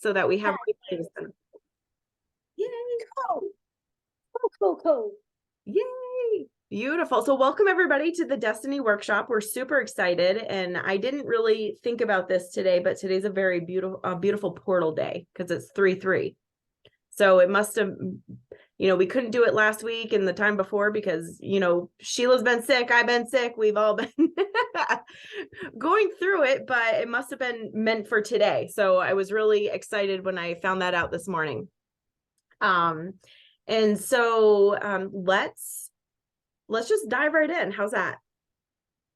so that we have replays. Yay. Cool. Yay. Beautiful. So welcome everybody to the Destiny Workshop. We're super excited, and I didn't really think about this today, but today's a very beautiful portal day because it's 3/3. So it must have, we couldn't do it last week and the time before because, Sheila's been sick. I've been sick. We've all been going through it, but it must have been meant for today. So I was really excited when I found that out this morning. And so let's just dive right in. How's that?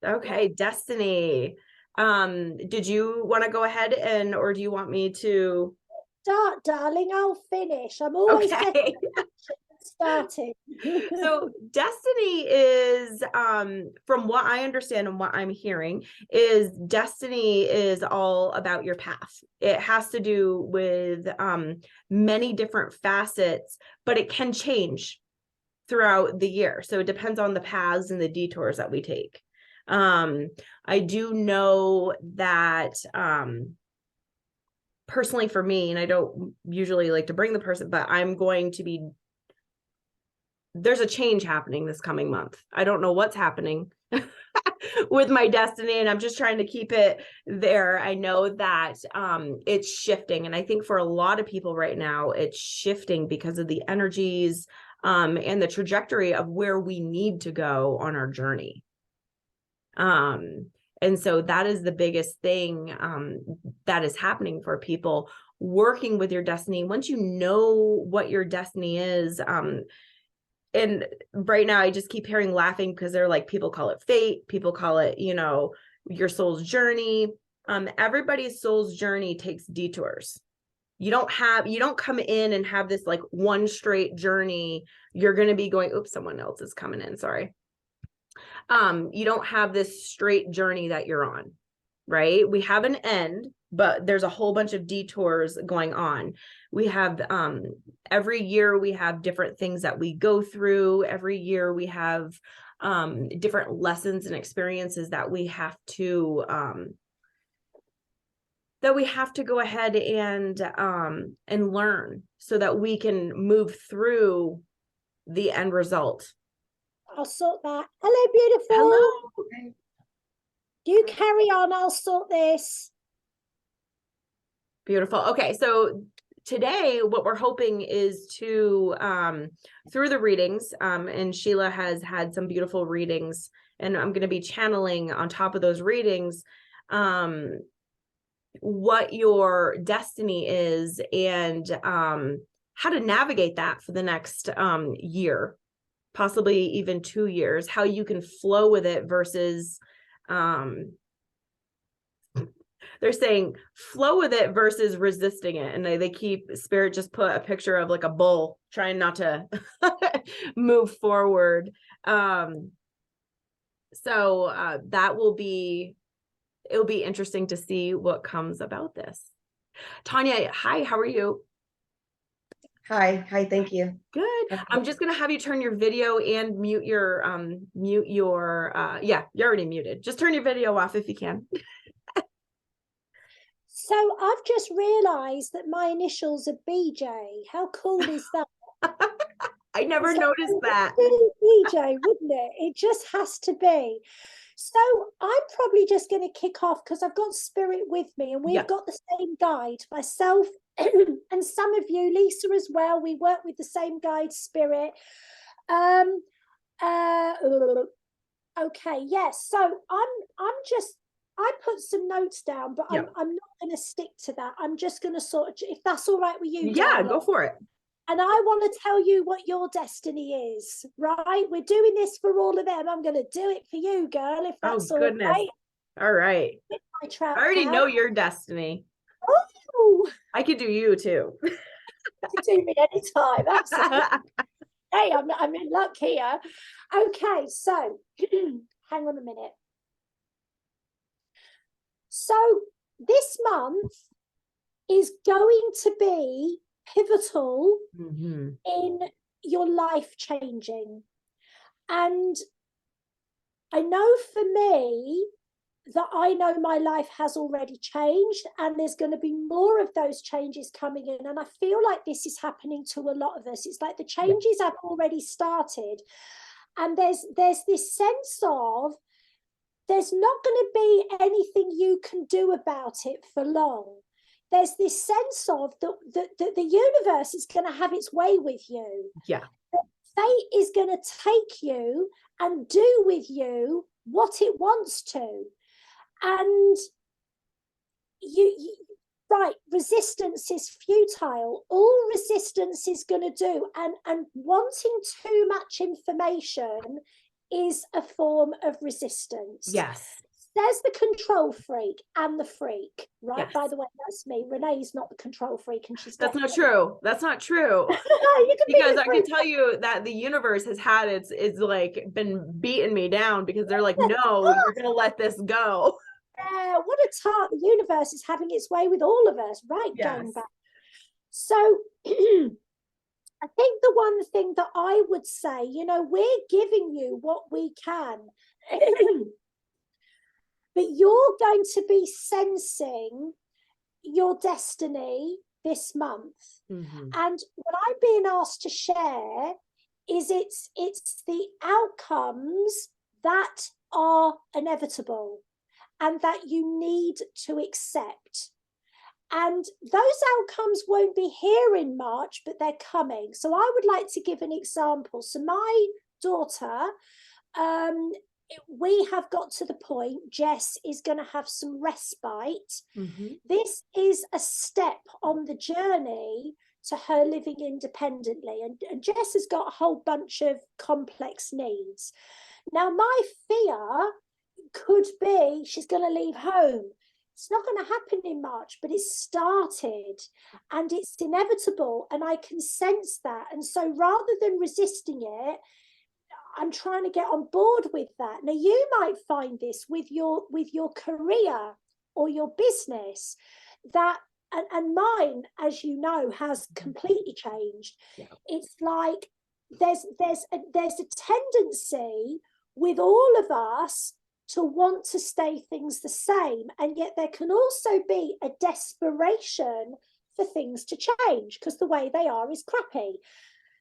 Okay, Destiny. Did you want to go ahead or do you want me to start, darling? I'll finish. I'm always okay. Starting. So Destiny is, from what I understand and what I'm hearing, is Destiny is all about your path. It has to do with many different facets, but it can change throughout the year. So it depends on the paths and the detours that we take. I do know that personally for me, and I don't usually like to bring the person, but there's a change happening this coming month. I don't know what's happening with my destiny, and I'm just trying to keep it there. I know that it's shifting, and I think for a lot of people right now, it's shifting because of the energies and the trajectory of where we need to go on our journey. And so that is the biggest thing that is happening for people working with your destiny. Once you know what your destiny is, and right now I just keep hearing laughing because they're like, people call it fate, people call it, your soul's journey. Everybody's soul's journey takes detours. You don't come in and have this like one straight journey. You're going to be going, oops, someone else is coming in. Sorry. You don't have this straight journey that you're on, right? We have an end, but there's a whole bunch of detours going on. We have, every year we have different things that we go through. Every year we have, different lessons and experiences that we have to, go ahead and learn so that we can move through the end result. I'll sort that. Hello, beautiful. Hello. You carry on. I'll sort this. Beautiful. Okay, so today what we're hoping is to through the readings, and Sheila has had some beautiful readings, and I'm going to be channeling on top of those readings what your destiny is and how to navigate that for the next year, possibly even 2 years, how you can flow with it versus they're saying flow with it versus resisting it. And they keep, Spirit just put a picture of like a bull trying not to move forward. So that will be, it'll be interesting to see what comes about this. Tanya, hi, how are you? Hi, thank you. Good. I'm just going to have you turn your video and mute your, yeah, you're already muted. Just turn your video off if you can. So I've just realized that my initials are BJ. How cool is that? I never noticed that. BJ, wouldn't it? It just has to be. So I'm probably just going to kick off because I've got Spirit with me, and we've got the same guide, myself and some of you, Lisa as well. We work with the same guide, Spirit. Okay, yes. So I put some notes down, but I'm not going to stick to that. I'm just going to sort of, if that's all right with you. Yeah, darling. go for it. And I want to tell you what your destiny is, right? We're doing this for all of them. I'm going to do it for you, girl, if that's all right. All right. I already know your destiny. Oh, I could do you too. You can do me anytime. Absolutely. Hey, I'm in luck here. Okay, so hang on a minute. So this month is going to be pivotal in your life changing. And I know for me, that I know my life has already changed, and there's going to be more of those changes coming in. And I feel like this is happening to a lot of us. It's like the changes have already started, and there's this sense of there's not going to be anything you can do about it for long. There's this sense of the universe is going to have its way with you. Yeah. Fate is going to take you and do with you what it wants to. And right, resistance is futile. All resistance is going to do, and wanting too much information is a form of resistance. Yes. There's the control freak and the freak, right? Yes. By the way, that's me. Renee's not the control freak, and she's That's not true. That's not true. because I can tell you that the universe has had it's like been beating me down, because they're like, no, you're gonna let this go. Yeah, what a tart. The universe is having its way with all of us, right? Yes. Going back. So I think the one thing that I would say, we're giving you what we can. But you're going to be sensing your destiny this month. Mm-hmm. And what I'm being asked to share is it's the outcomes that are inevitable and that you need to accept. And those outcomes won't be here in March, but they're coming. So I would like to give an example. So my daughter, we have got to the point, Jess is going to have some respite. Mm-hmm. This is a step on the journey to her living independently. And Jess has got a whole bunch of complex needs. Now, my fear could be she's going to leave home. It's not going to happen in March, but it's started and it's inevitable. And I can sense that. And so rather than resisting it, I'm trying to get on board with that. Now, you might find this with your career or your business, that and mine, as you know, has completely changed. Yeah. It's like there's a tendency with all of us to want to stay things the same, and yet there can also be a desperation for things to change because the way they are is crappy.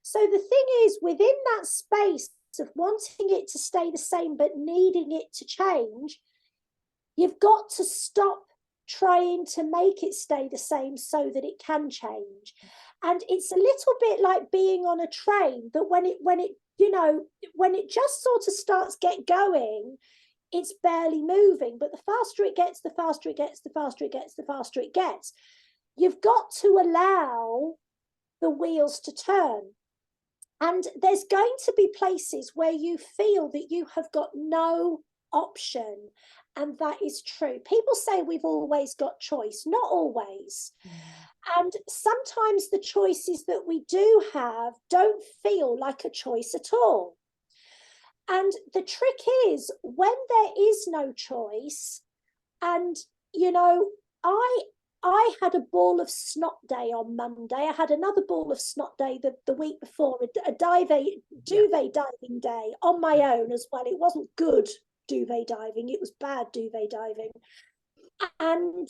So the thing is, within that space of wanting it to stay the same but needing it to change, you've got to stop trying to make it stay the same so that it can change. And it's a little bit like being on a train that when it just sort of starts get going, it's barely moving, but the faster it gets, the faster it gets, the faster it gets, the faster it gets. You've got to allow the wheels to turn. And there's going to be places where you feel that you have got no option. And that is true. People say we've always got choice. Not always. And sometimes the choices that we do have don't feel like a choice at all. And the trick is, when there is no choice, and, I had a ball of snot day on Monday. I had another ball of snot day the week before, a duvet diving day on my own as well. It wasn't good duvet diving. It was bad duvet diving. And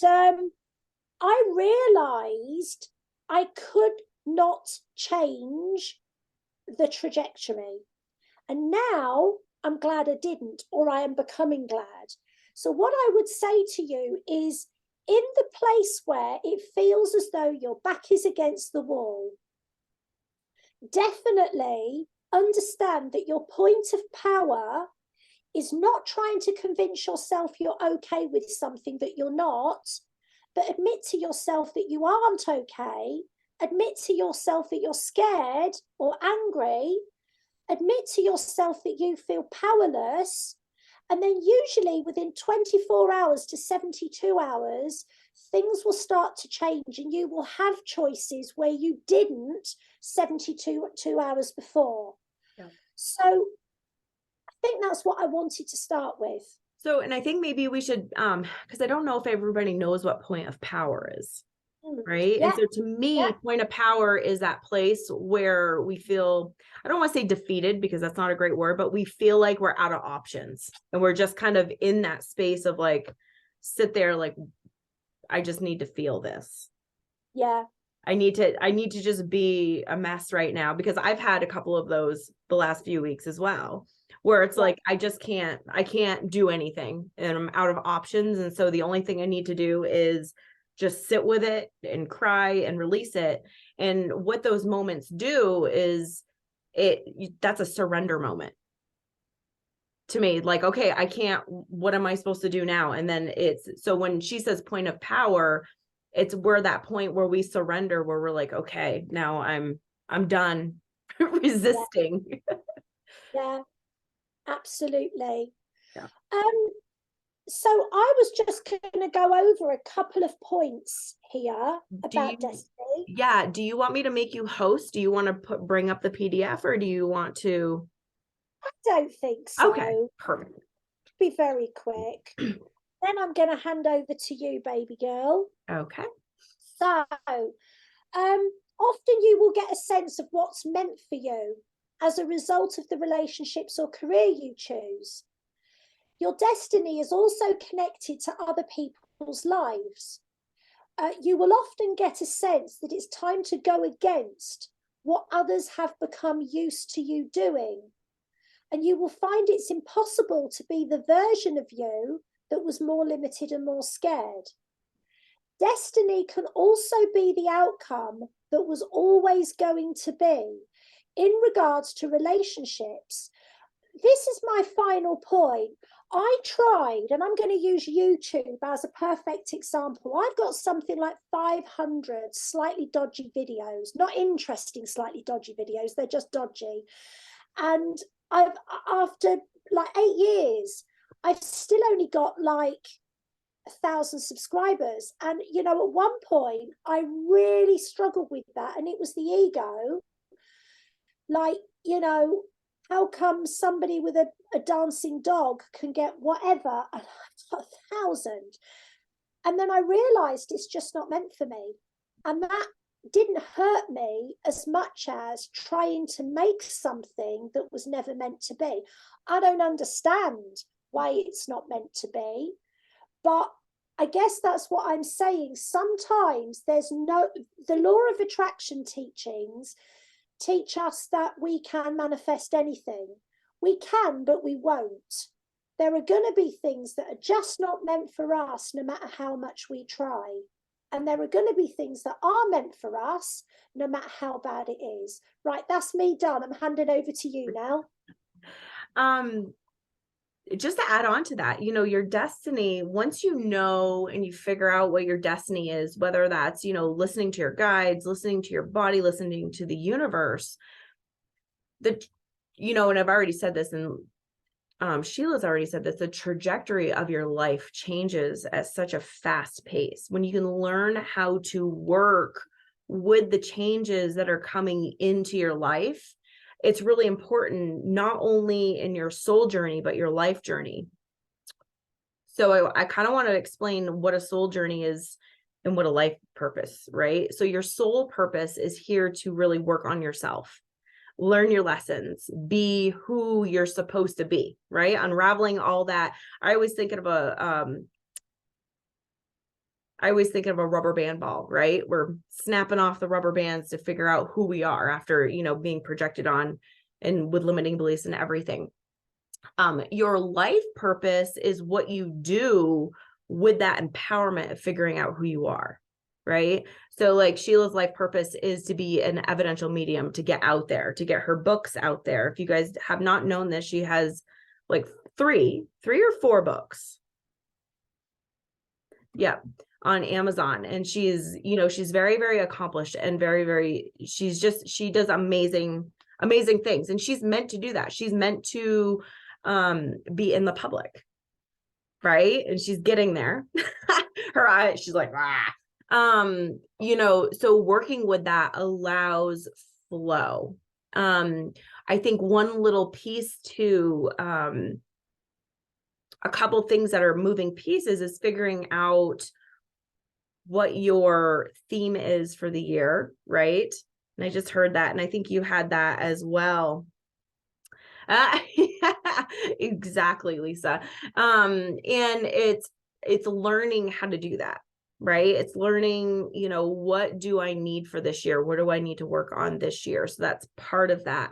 I realised I could not change the trajectory. And now I'm glad I didn't, or I am becoming glad. So what I would say to you is, in the place where it feels as though your back is against the wall, definitely understand that your point of power is not trying to convince yourself you're okay with something that you're not, but admit to yourself that you aren't okay, admit to yourself that you're scared or angry, admit to yourself that you feel powerless. And then usually within 24 hours to 72 hours, things will start to change and you will have choices where you didn't 72 hours before. Yeah. So I think that's what I wanted to start with. So, and I think maybe we should, because I don't know if everybody knows what point of power is. right? Yeah. And so to me, Yeah. point of power is that place where we feel, I don't want to say defeated because that's not a great word, but we feel like we're out of options and we're just kind of in that space of like, sit there like, I just need to feel this. Yeah. I need to just be a mess right now, because I've had a couple of those the last few weeks as well, where it's like, I can't do anything and I'm out of options. And so the only thing I need to do is just sit with it and cry and release it. And what those moments do is that's a surrender moment to me. Like, okay, I can't, what am I supposed to do now? And then so when she says point of power, it's where that point where we surrender, where we're like, okay, now I'm done resisting. Yeah, absolutely. Yeah. So I was just going to go over a couple of points here about Destiny. Yeah. Do you want me to make you host? Do you want to bring up the PDF, or do you want to? I don't think so. Okay, perfect. Be very quick. Then I'm going to hand over to you, baby girl. Okay. So, often you will get a sense of what's meant for you as a result of the relationships or career you choose. Your destiny is also connected to other people's lives. You will often get a sense that it's time to go against what others have become used to you doing. And you will find it's impossible to be the version of you that was more limited and more scared. Destiny can also be the outcome that was always going to be in regards to relationships. This is my final point. I tried, and I'm going to use YouTube as a perfect example. I've got something like 500 slightly dodgy videos, not interesting, slightly dodgy videos. They're just dodgy. And after like 8 years, I've still only got like 1,000 subscribers. And, you know, at one point, I really struggled with that. And it was the ego. Like, you know, how come somebody with a dancing dog can get whatever? And I've got 1,000. And then I realized it's just not meant for me. And that didn't hurt me as much as trying to make something that was never meant to be. I don't understand why it's not meant to be, but I guess that's what I'm saying. Sometimes the law of attraction teachings teach us that we can manifest anything. We can, but we won't. There are going to be things that are just not meant for us, no matter how much we try. And there are going to be things that are meant for us, no matter how bad it is. Right, that's me done. I'm handing over to you now. Just to add on to that, you know, your destiny, once you know and you figure out what your destiny is, whether that's, you know, listening to your guides, listening to your body, listening to the universe, you know, and I've already said this, and Sheila's already said this, the trajectory of your life changes at such a fast pace. When you can learn how to work with the changes that are coming into your life, it's really important, not only in your soul journey, but your life journey. So I kind of want to explain what a soul journey is and what a life purpose, right? So your soul purpose is here to really work on yourself, learn your lessons, be who you're supposed to be, right? Unraveling all that. I always think of a rubber band ball, right? We're snapping off the rubber bands to figure out who we are after, you know, being projected on and with limiting beliefs and everything. Your life purpose is what you do with that empowerment of figuring out who you are, right? So like Sheila's life purpose is to be an evidential medium, to get out there, to get her books out there. If you guys have not known this, she has like three or four books. Yeah. On Amazon. And she's, you know, she's very, very accomplished and she does amazing things. And she's meant to do that. She's meant to be in the public. Right. And she's getting there. Her eyes, she's like, you know, so working with that allows flow. I think one little piece to a couple things that are moving pieces is figuring out what your theme is for the year, right? And I just heard that, and I think you had that as well. Exactly, Lisa. And it's learning how to do that, right? It's learning, what do I need for this year? What do I need to work on this year? So that's part of that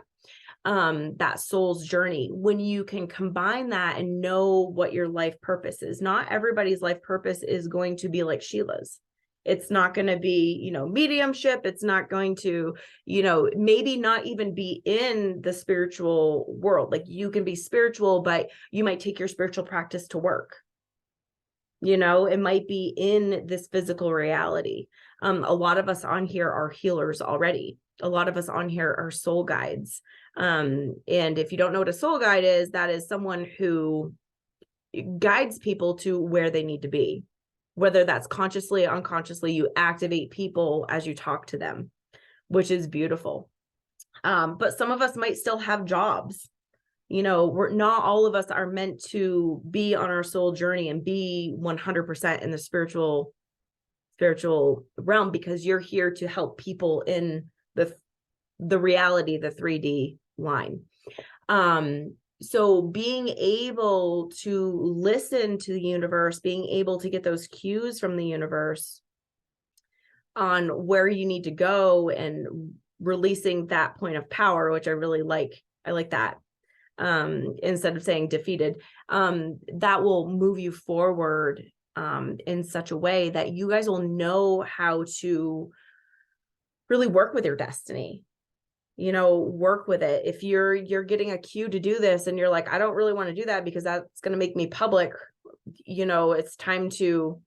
soul's journey. When you can combine that and know what your life purpose is. Not everybody's life purpose is going to be like Sheila's. It's not going to be, mediumship. It's not going to, maybe not even be in the spiritual world. Like, you can be spiritual, but you might take your spiritual practice to work. It might be in this physical reality. A lot of us on here are healers already. A lot of us on here are soul guides. And if you don't know what a soul guide is, that is someone who guides people to where they need to be. Whether that's consciously, unconsciously, you activate people as you talk to them, which is beautiful. But some of us might still have jobs. We're not all of us are meant to be on our soul journey and be 100% in the spiritual realm, because you're here to help people in the reality, the 3D line. So being able to listen to the universe, being able to get those cues from the universe on where you need to go, and releasing that point of power, which I really like. I like that. Instead of saying defeated, that will move you forward in such a way that you guys will know how to really work with your destiny. Work with it. If you're getting a cue to do this and you're like, I don't really want to do that because that's going to make me public, it's time to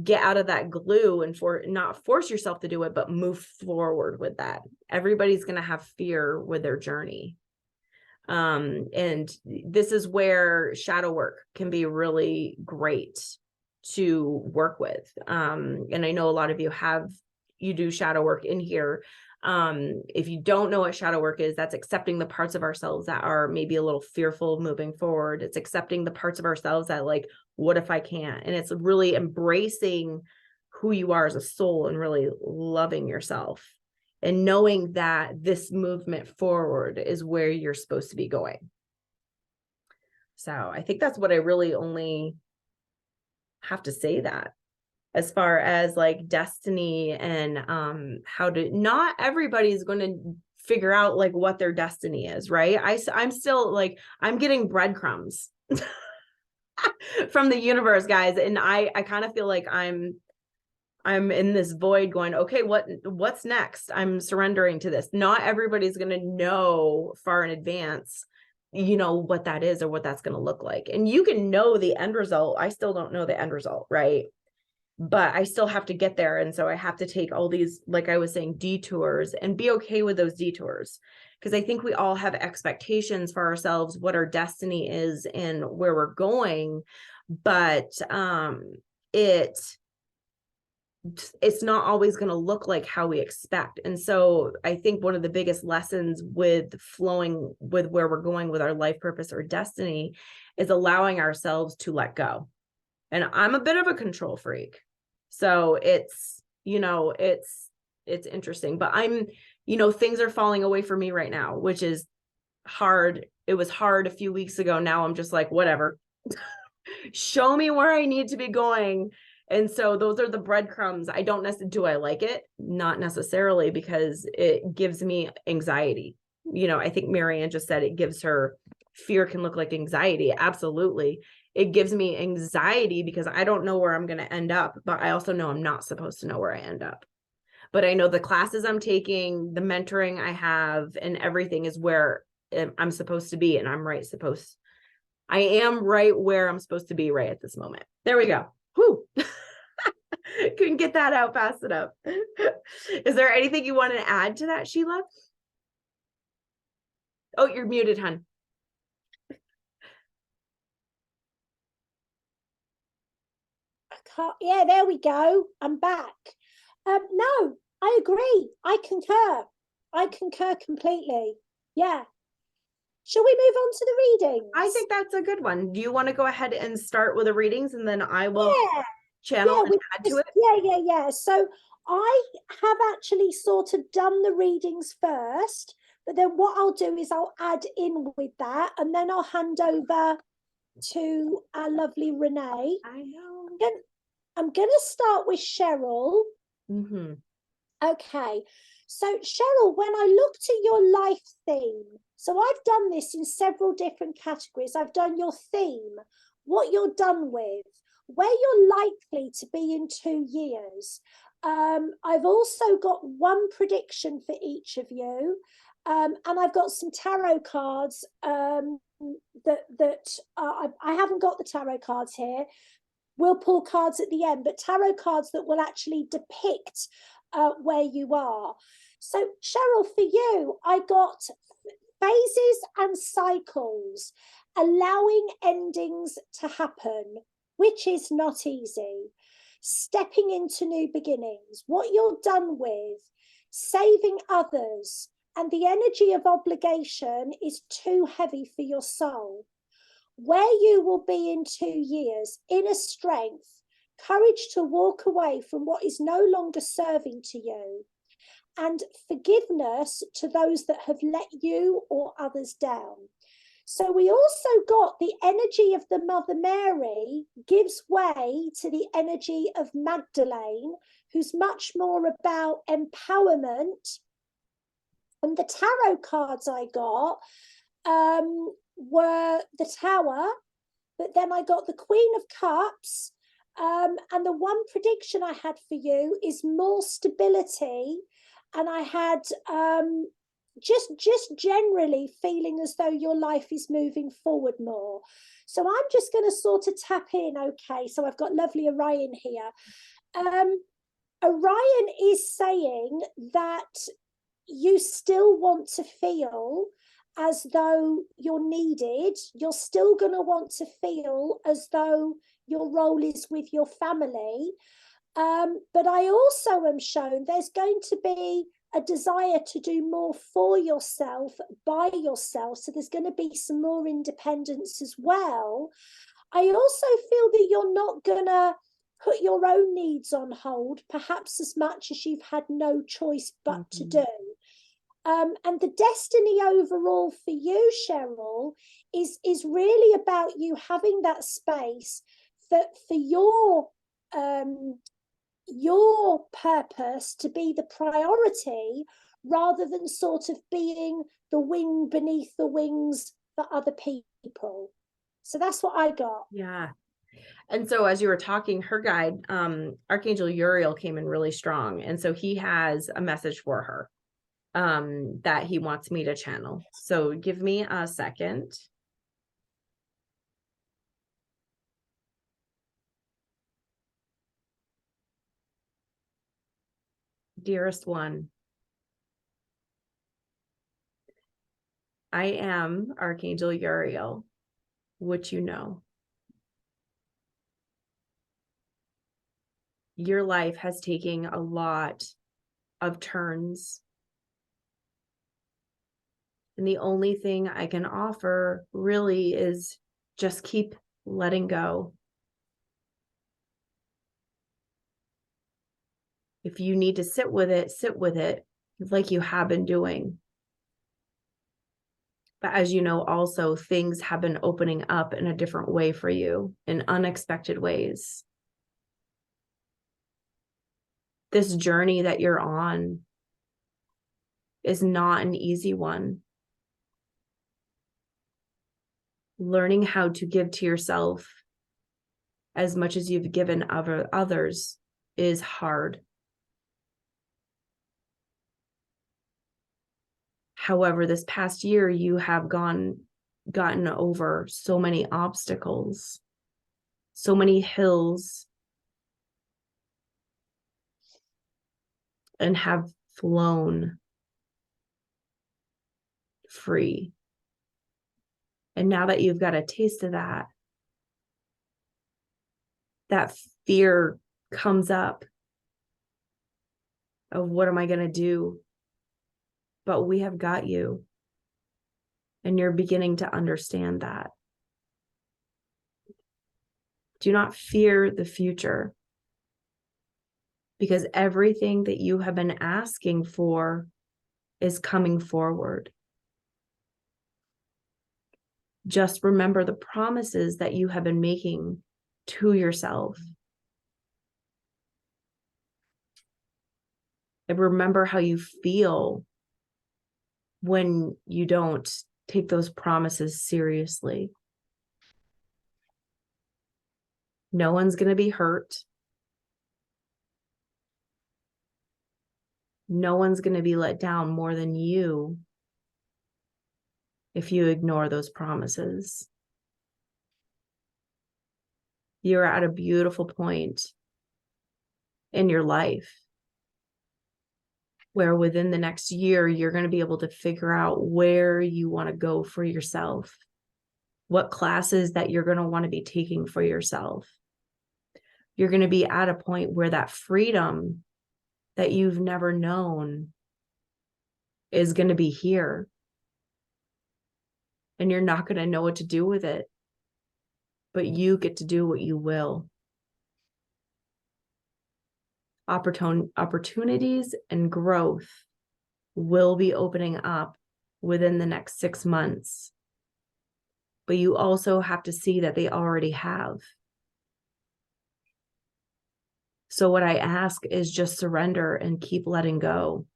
get out of that glue and not force yourself to do it, but move forward with that. Everybody's going to have fear with their journey. And this is where shadow work can be really great to work with. And I know a lot of you do shadow work in here. If you don't know what shadow work is, that's accepting the parts of ourselves that are maybe a little fearful of moving forward. It's accepting the parts of ourselves that, like, what if I can't? And it's really embracing who you are as a soul and really loving yourself and knowing that this movement forward is where you're supposed to be going. So I think that's what I really only have to say, that as far as like destiny and how to, not everybody's going to figure out like what their destiny is, right? I'm still like, I'm getting breadcrumbs from the universe, guys. And I kind of feel like I'm in this void going, okay, what's next? I'm surrendering to this. Not everybody's going to know far in advance, what that is or what that's going to look like. And you can know the end result. I still don't know the end result, right? But I still have to get there. And so I have to take all these, like I was saying, detours, and be okay with those detours. Because I think we all have expectations for ourselves, what our destiny is and where we're going. But it's not always going to look like how we expect. And so I think one of the biggest lessons with flowing with where we're going with our life purpose or destiny is allowing ourselves to let go. And I'm a bit of a control freak. So it's interesting, but things are falling away for me right now, which is hard. It was hard a few weeks ago. Now I'm just like, whatever, show me where I need to be going. And so those are the breadcrumbs. Do I like it? Not necessarily, because it gives me anxiety. I think Marianne just said it gives her fear can look like anxiety. Absolutely. It gives me anxiety because I don't know where I'm going to end up, but I also know I'm not supposed to know where I end up. But I know the classes I'm taking, the mentoring I have, and everything is where I'm supposed to be. And I am right where I'm supposed to be right at this moment. There we go. Whew. Couldn't get that out fast enough. Is there anything you want to add to that, Sheila? Oh, you're muted, hon. Yeah, there we go. I'm back. No, I agree. I concur completely. Yeah. Shall we move on to the readings? I think that's a good one. Do you want to go ahead and start with the readings, and then I will? Yeah, channel and which add to is- it? yeah. So I have actually sort of done the readings first, but then what I'll do is I'll add in with that, and then I'll hand over to our lovely Renee. I know. I'm going to start with Cheryl. Mm-hmm. Okay. So, Cheryl, when I looked at your life theme, so I've done this in several different categories. I've done your theme, what you're done with, where you're likely to be in 2 years. I've also got one prediction for each of you. And I've got some tarot cards that I haven't got the tarot cards here. We'll pull cards at the end, but tarot cards that will actually depict where you are. So, Cheryl, for you, I got phases and cycles, allowing endings to happen, which is not easy. Stepping into new beginnings, what you're done with, saving others, and the energy of obligation is too heavy for your soul. Where you will be in 2 years, inner strength, courage to walk away from what is no longer serving to you, and forgiveness to those that have let you or others down. So we also got the energy of the Mother Mary gives way to the energy of Magdalene, who's much more about empowerment. And the tarot cards I got were the Tower, but then I got the Queen of Cups, and the one prediction I had for you is more stability, and I had just generally feeling as though your life is moving forward more. So I'm just going to sort of tap in. Okay, so I've got lovely Orion here. Orion is saying that you still want to feel as though you're needed. You're still going to want to feel as though your role is with your family. But I also am shown there's going to be a desire to do more for yourself, by yourself. So there's going to be some more independence as well. I also feel that you're not going to put your own needs on hold, perhaps as much as you've had no choice but to do. And the destiny overall for you, Cheryl, is really about you having that space for your purpose to be the priority, rather than sort of being the wing beneath the wings for other people. So that's what I got. Yeah. And so as you were talking, her guide, Archangel Uriel, came in really strong. And so he has a message for her that he wants me to channel. So give me a second. Dearest one, I am Archangel Uriel, which you know. Your life has taken a lot of turns. And the only thing I can offer really is just keep letting go. If you need to sit with it like you have been doing. But as you know, also things have been opening up in a different way for you, in unexpected ways. This journey that you're on is not an easy one. Learning how to give to yourself as much as you've given others is hard. However, this past year, you have gotten over so many obstacles, so many hills, and have flown free. And now that you've got a taste of that, that fear comes up of what am I going to do? But we have got you. And you're beginning to understand that. Do not fear the future. because everything that you have been asking for is coming forward. Just remember the promises that you have been making to yourself. And remember how you feel when you don't take those promises seriously. No one's going to be hurt. No one's going to be let down more than you if you ignore those promises. You're at a beautiful point in your life where within the next year, you're going to be able to figure out where you want to go for yourself, what classes that you're going to want to be taking for yourself. You're going to be at a point where that freedom that you've never known is going to be here. And you're not going to know what to do with it, but you get to do what you will. Opportunities and growth will be opening up within the next 6 months, but you also have to see that they already have. So what I ask is just surrender and keep letting go.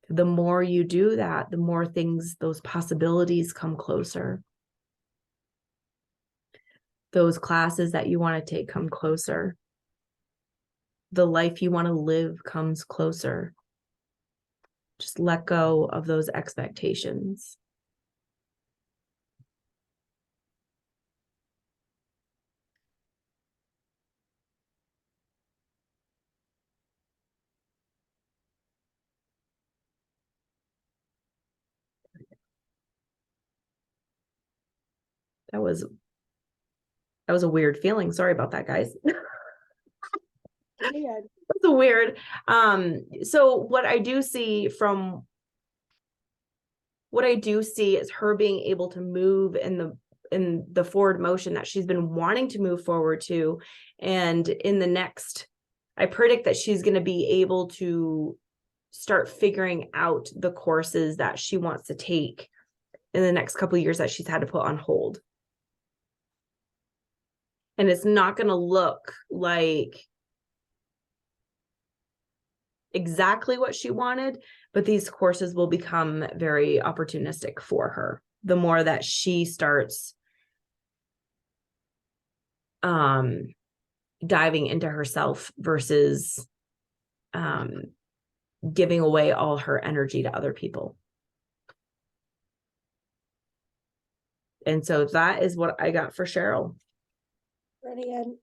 The more you do that, the more things, those possibilities come closer. Those classes that you want to take come closer. The life you want to live comes closer. Just let go of those expectations. That was a weird feeling. Sorry about that, guys. Yeah. That's a weird. So what I do see is her being able to move in the forward motion that she's been wanting to move forward to. And in the next, I predict that she's going to be able to start figuring out the courses that she wants to take in the next couple of years that she's had to put on hold. And it's not going to look like exactly what she wanted, but these courses will become very opportunistic for her the more that she starts diving into herself versus giving away all her energy to other people. And so that is what I got for Cheryl. Brilliant.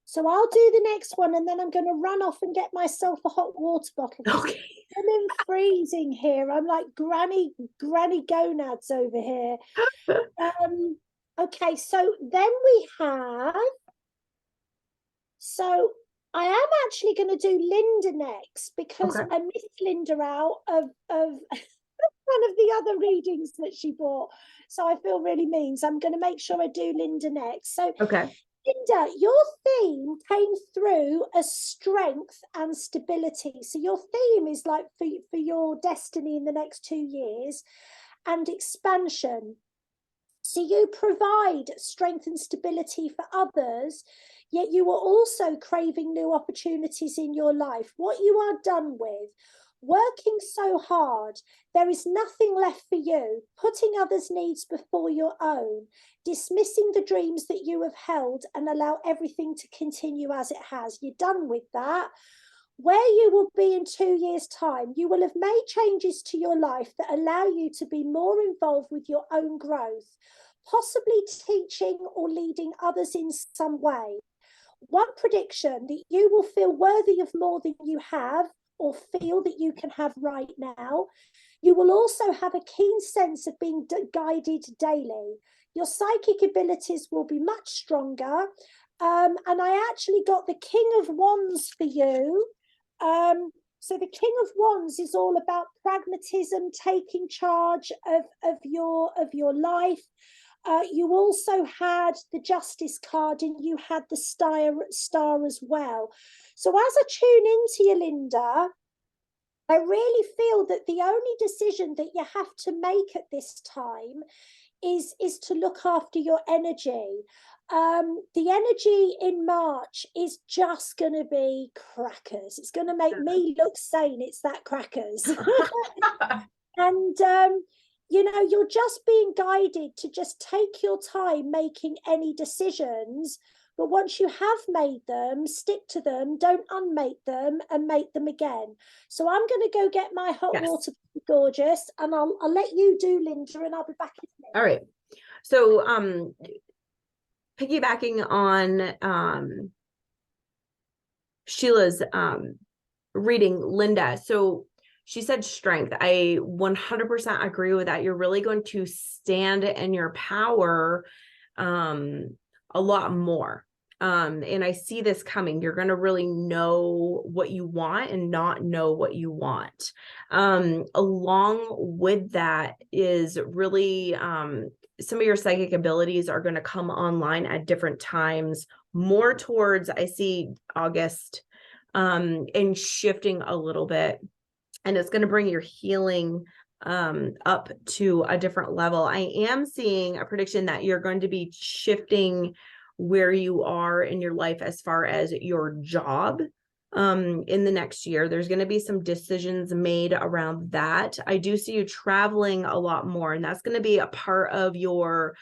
So I'll do the next one, and then I'm going to run off and get myself a hot water bottle. Okay. I'm in freezing here. I'm like granny gonads over here. Okay, so then we have. So I am actually going to do Linda next because Okay. I missed Linda out of one of the other readings that she bought. So I feel really mean. So I'm going to make sure I do Linda next. So Okay. Linda, your theme came through as strength and stability. So your theme is like for your destiny in the next 2 years and expansion. So you provide strength and stability for others, yet you are also craving new opportunities in your life. What you are done with, working so hard, there is nothing left for you, putting others' needs before your own, dismissing the dreams that you have held and allow everything to continue as it has. You're done with that. Where you will be in 2 years' time, you will have made changes to your life that allow you to be more involved with your own growth, possibly teaching or leading others in some way. One prediction that you will feel worthy of more than you have or feel that you can have right now. You will also have a keen sense of being guided daily. Your psychic abilities will be much stronger. And I actually got the King of Wands for you. So the King of Wands is all about pragmatism, taking charge of your life. You also had the Justice card and you had the star as well. So as I tune into you, Linda, I really feel that the only decision that you have to make at this time is to look after your energy. The energy in March is just going to be crackers. It's going to make me look sane. It's that crackers. And you know, you're just being guided to just take your time making any decisions. But once you have made them, stick to them, don't unmake them, and make them again. So I'm going to go get my hot water, gorgeous, and I'll let you do, Linda, and I'll be back in a minute. All right. So piggybacking on Sheila's reading, Linda. So she said strength. I 100% agree with that. You're really going to stand in your power a lot more. And I see this coming. You're going to really know what you want and not know what you want. Along with that is really some of your psychic abilities are going to come online at different times, more towards, I see August, and shifting a little bit. And it's going to bring your healing up to a different level. I am seeing a prediction that you're going to be shifting where you are in your life as far as your job in the next year. There's going to be some decisions made around that. I do see you traveling a lot more, and that's going to be a part of your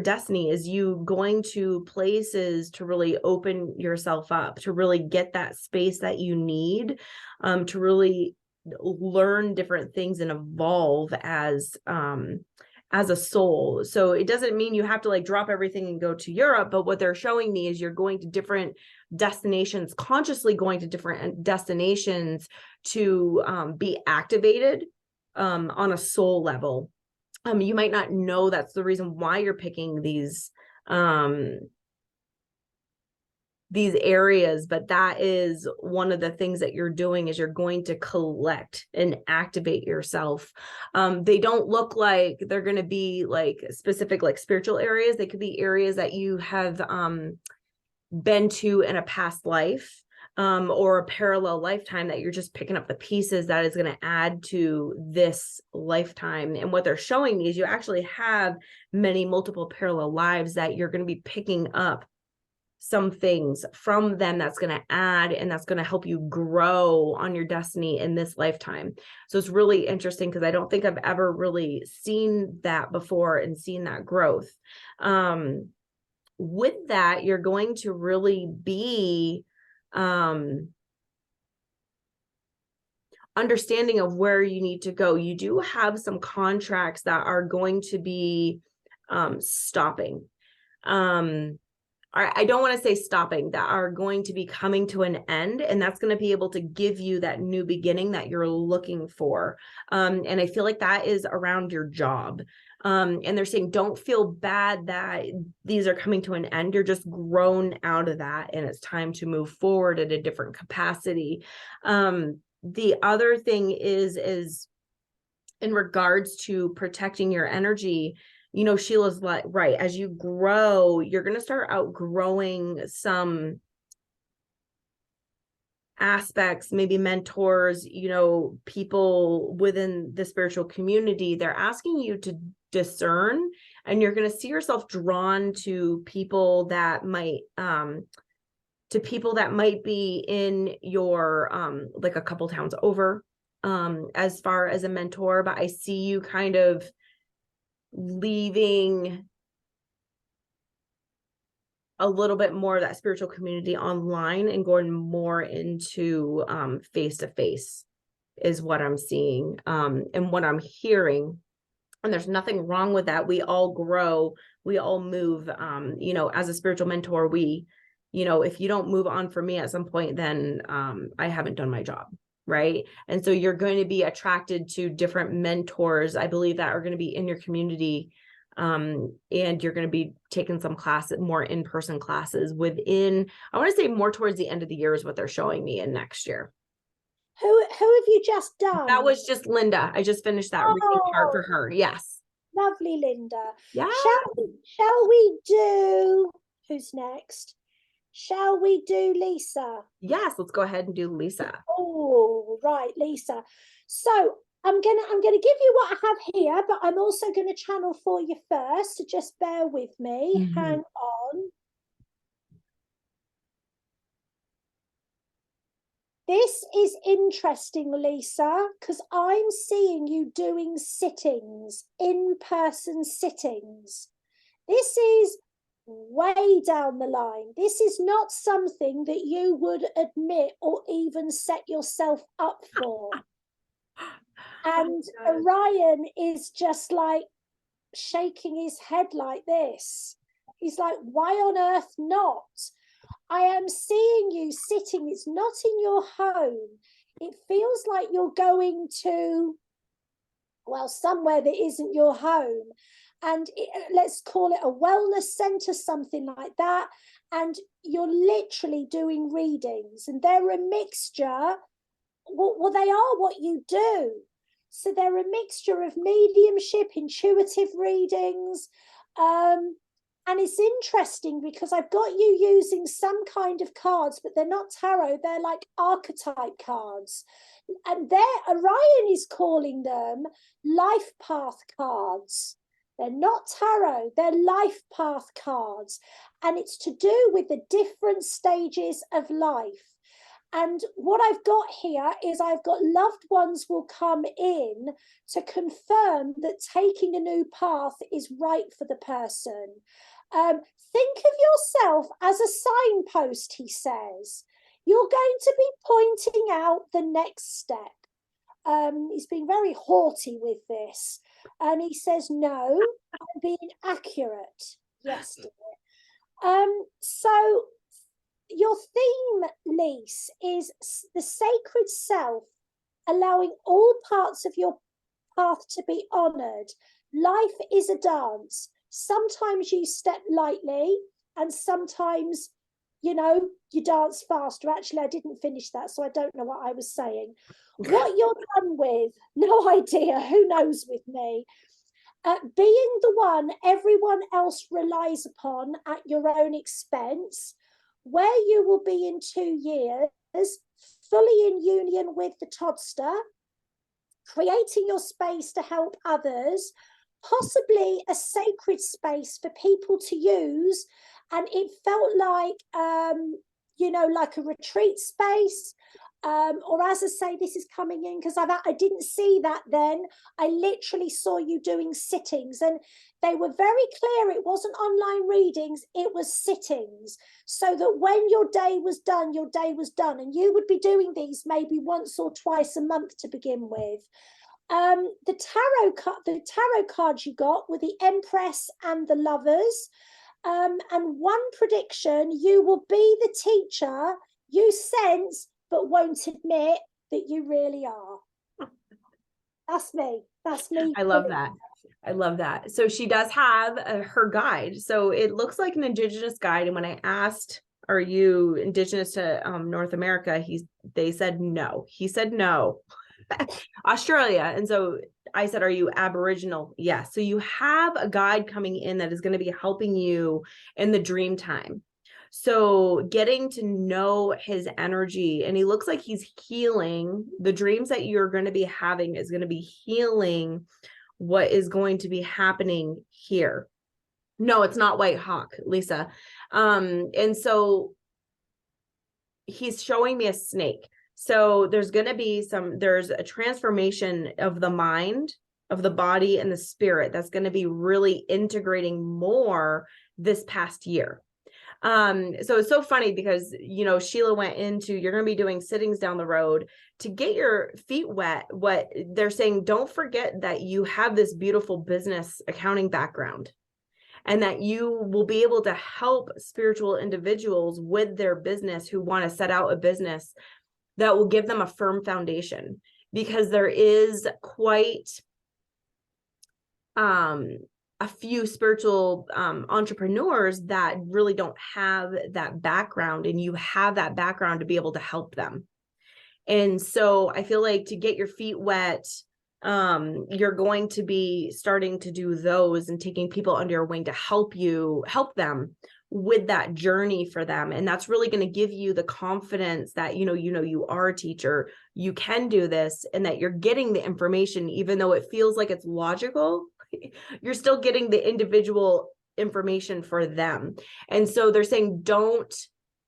destiny, is you going to places to really open yourself up, to really get that space that you need, to really learn different things and evolve as a soul. So it doesn't mean you have to like drop everything and go to Europe, but what they're showing me is you're going to different destinations, consciously going to different destinations to be activated on a soul level. You might not know that's the reason why you're picking these areas, but that is one of the things that you're doing, is you're going to collect and activate yourself. They don't look like they're going to be like specific, like spiritual areas. They could be areas that you have been to in a past life, or a parallel lifetime, that you're just picking up the pieces that is going to add to this lifetime. And what they're showing me is you actually have multiple parallel lives that you're going to be picking up some things from them that's going to add, and that's going to help you grow on your destiny in this lifetime. So it's really interesting, because I don't think I've ever really seen that before and seen that growth. With that, you're going to really be understanding of where you need to go. You do have some contracts that are going to be stopping. I don't want to say stopping, that are going to be coming to an end, and that's going to be able to give you that new beginning that you're looking for. And I feel like that is around your job. And they're saying, don't feel bad that these are coming to an end. You're just grown out of that, and it's time to move forward at a different capacity. The other thing is in regards to protecting your energy. You know, Sheila's right. As you grow, you're going to start outgrowing some aspects, maybe mentors, you know, people within the spiritual community. They're asking you to discern, and you're going to see yourself drawn to people that might be in your like a couple towns over as far as a mentor. But I see you kind of leaving a little bit more of that spiritual community online and going more into face-to-face is what I'm seeing and what I'm hearing. And there's nothing wrong with that. We all grow, we all move. You know, as a spiritual mentor, if you don't move on for me at some point, then I haven't done my job. Right. And so you're going to be attracted to different mentors, I believe, that are going to be in your community. And you're going to be taking some classes, more in-person classes within, I want to say more towards the end of the year is what they're showing me in next year. Who have you just done? That was just Linda. I just finished that reading part for her. Yes. Lovely, Linda. Yeah. Shall we do, who's next? Shall we do Lisa? Yes, let's go ahead and do Lisa. Oh, right, Lisa. So I'm gonna give you what I have here, but I'm also gonna channel for you first. So just bear with me. Mhm. Hang on. This is interesting, Lisa, because I'm seeing you doing sittings, in-person sittings. This is way down the line. This is not something that you would admit or even set yourself up for. And Orion is just like shaking his head like this. He's like, why on earth not? I am seeing you sitting. It's not in your home. It feels like you're going to, well, somewhere that isn't your home. And let's call it a wellness center, something like that. And you're literally doing readings, and they're a mixture. Well, they are what you do. So they're a mixture of mediumship, intuitive readings. And it's interesting because I've got you using some kind of cards, but they're not tarot. They're like archetype cards. And Orion is calling them life path cards. They're not tarot, they're life path cards. And it's to do with the different stages of life. And what I've got here is I've got loved ones will come in to confirm that taking a new path is right for the person. Think of yourself as a signpost, he says. You're going to be pointing out the next step. He's being very haughty with this. And he says, no, I'm being accurate. Yes, dear. So your theme, Lise, is the sacred self, allowing all parts of your path to be honored. Life is a dance. Sometimes you step lightly, and sometimes, you dance faster. Actually, I didn't finish that, so I don't know what I was saying. What you're done with, no idea. Who knows with me? Being the one everyone else relies upon at your own expense, where you will be in 2 years, fully in union with the Todster, creating your space to help others, possibly a sacred space for people to use. And it felt like, like a retreat space. Or as I say, this is coming in because I didn't see that then. I literally saw you doing sittings, and they were very clear. It wasn't online readings, it was sittings. So that when your day was done, your day was done. And you would be doing these maybe once or twice a month to begin with. The tarot cards you got were the Empress and the Lovers. And one prediction, you will be the teacher you sense but won't admit that you really are. That's me. I love that. I love that. So she does have her guide. So it looks like an indigenous guide. And when I asked, are you indigenous to North America? They said no. He said no. Australia. And so I said, are you Aboriginal? Yes. So you have a guide coming in that is going to be helping you in the dream time. So getting to know his energy, and he looks like he's healing the dreams that you're going to be having, is going to be healing what is going to be happening here. No, it's not White Hawk, Lisa. And so he's showing me a snake. So there's going to be there's a transformation of the mind, of the body, and the spirit that's going to be really integrating more this past year. So it's so funny because, Sheila went into, you're going to be doing sittings down the road to get your feet wet. What they're saying, don't forget that you have this beautiful business accounting background, and that you will be able to help spiritual individuals with their business who want to set out a business that will give them a firm foundation, because there is quite a few spiritual entrepreneurs that really don't have that background, and you have that background to be able to help them. And so I feel like to get your feet wet, you're going to be starting to do those and taking people under your wing to help them with that journey for them. And that's really going to give you the confidence that, you are a teacher, you can do this, and that you're getting the information, even though it feels like it's logical, you're still getting the individual information for them. And so they're saying, don't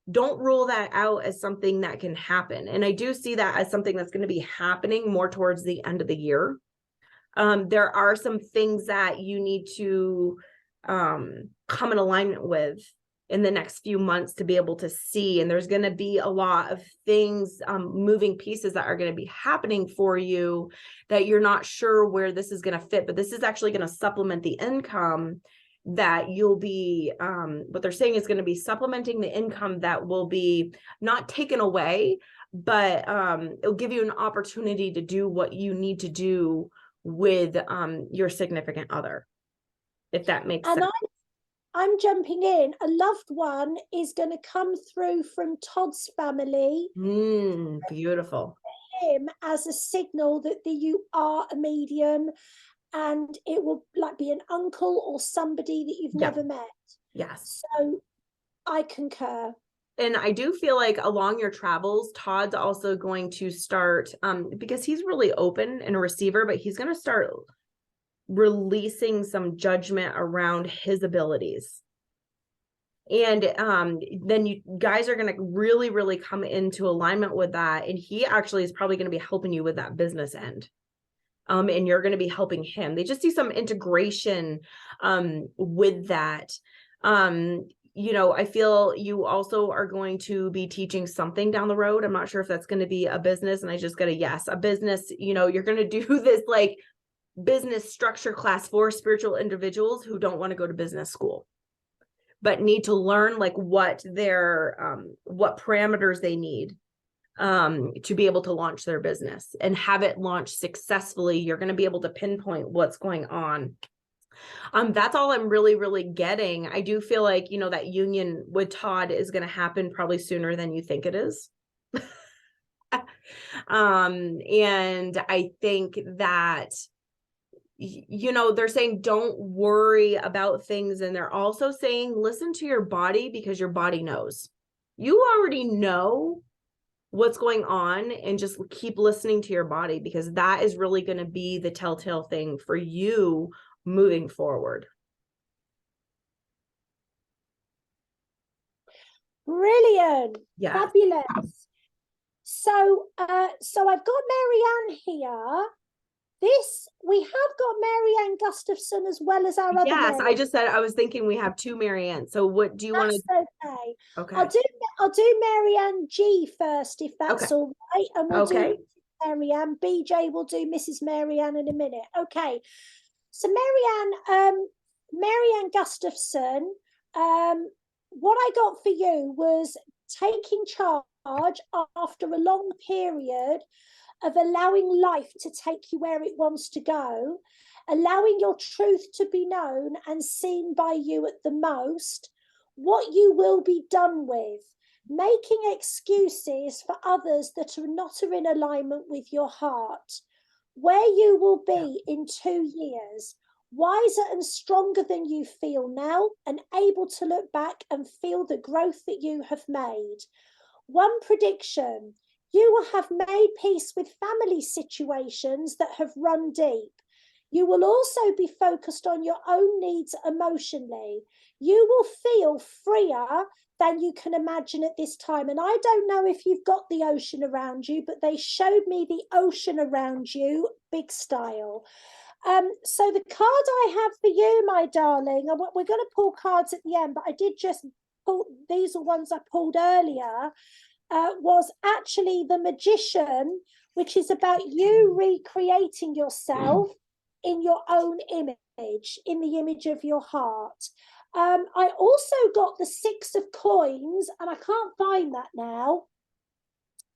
rule that out as something that can happen. And I do see that as something that's going to be happening more towards the end of the year. There are some things that you need to come in alignment with in the next few months to be able to see. And there's going to be a lot of things, moving pieces that are going to be happening for you that you're not sure where this is going to fit, but this is actually going to supplement the income that you'll be, what they're saying is going to be supplementing the income that will be not taken away, but it'll give you an opportunity to do what you need to do with your significant other, if that makes sense. I'm jumping in. A loved one is going to come through from Todd's family. Beautiful. Him as a signal that you are a medium, and it will be an uncle or somebody that you've never met. Yes. So I concur. And I do feel like along your travels, Todd's also going to start, because he's really open and a receiver, but he's going to start releasing some judgment around his abilities. And then you guys are going to really, really come into alignment with that. And he actually is probably going to be helping you with that business end. And you're going to be helping him. They just see some integration with that. I feel you also are going to be teaching something down the road. I'm not sure if that's going to be a business. And I just got a business, you're going to do this business structure class for spiritual individuals who don't want to go to business school, but need to learn what parameters they need to be able to launch their business and have it launch successfully. You're going to be able to pinpoint what's going on. That's all I'm really, really getting. I do feel like, that union with Todd is going to happen probably sooner than you think it is. And I think that, they're saying, don't worry about things. And they're also saying, listen to your body, because your body knows. You already know what's going on, and just keep listening to your body, because that is really going to be the telltale thing for you moving forward. Brilliant. Yeah. Fabulous. So I've got Marianne here. We have got Marianne Gustafson as well as our other. Yes, I just said, I was thinking we have two Marianne. So what do you want to? Okay. Okay. I'll do Marianne G first, if that's all right. And we'll do Marianne. BJ will do Mrs. Marianne in a minute. Okay. So Marianne Gustafson, what I got for you was taking charge after a long period of allowing life to take you where it wants to go, allowing your truth to be known and seen by you at the most, what you will be done with, making excuses for others that are not in alignment with your heart, where you will be in 2 years, wiser and stronger than you feel now, and able to look back and feel the growth that you have made. One prediction: you will have made peace with family situations that have run deep. You will also be focused on your own needs emotionally. You will feel freer than you can imagine at this time. And I don't know if you've got the ocean around you, but they showed me the ocean around you, big style. So the card I have for you, my darling, and we're going to pull cards at the end, but I did just pull, these are ones I pulled earlier, was actually the Magician, which is about you recreating yourself in your own image, in the image of your heart. I also got the 6 of Coins, and I can't find that now.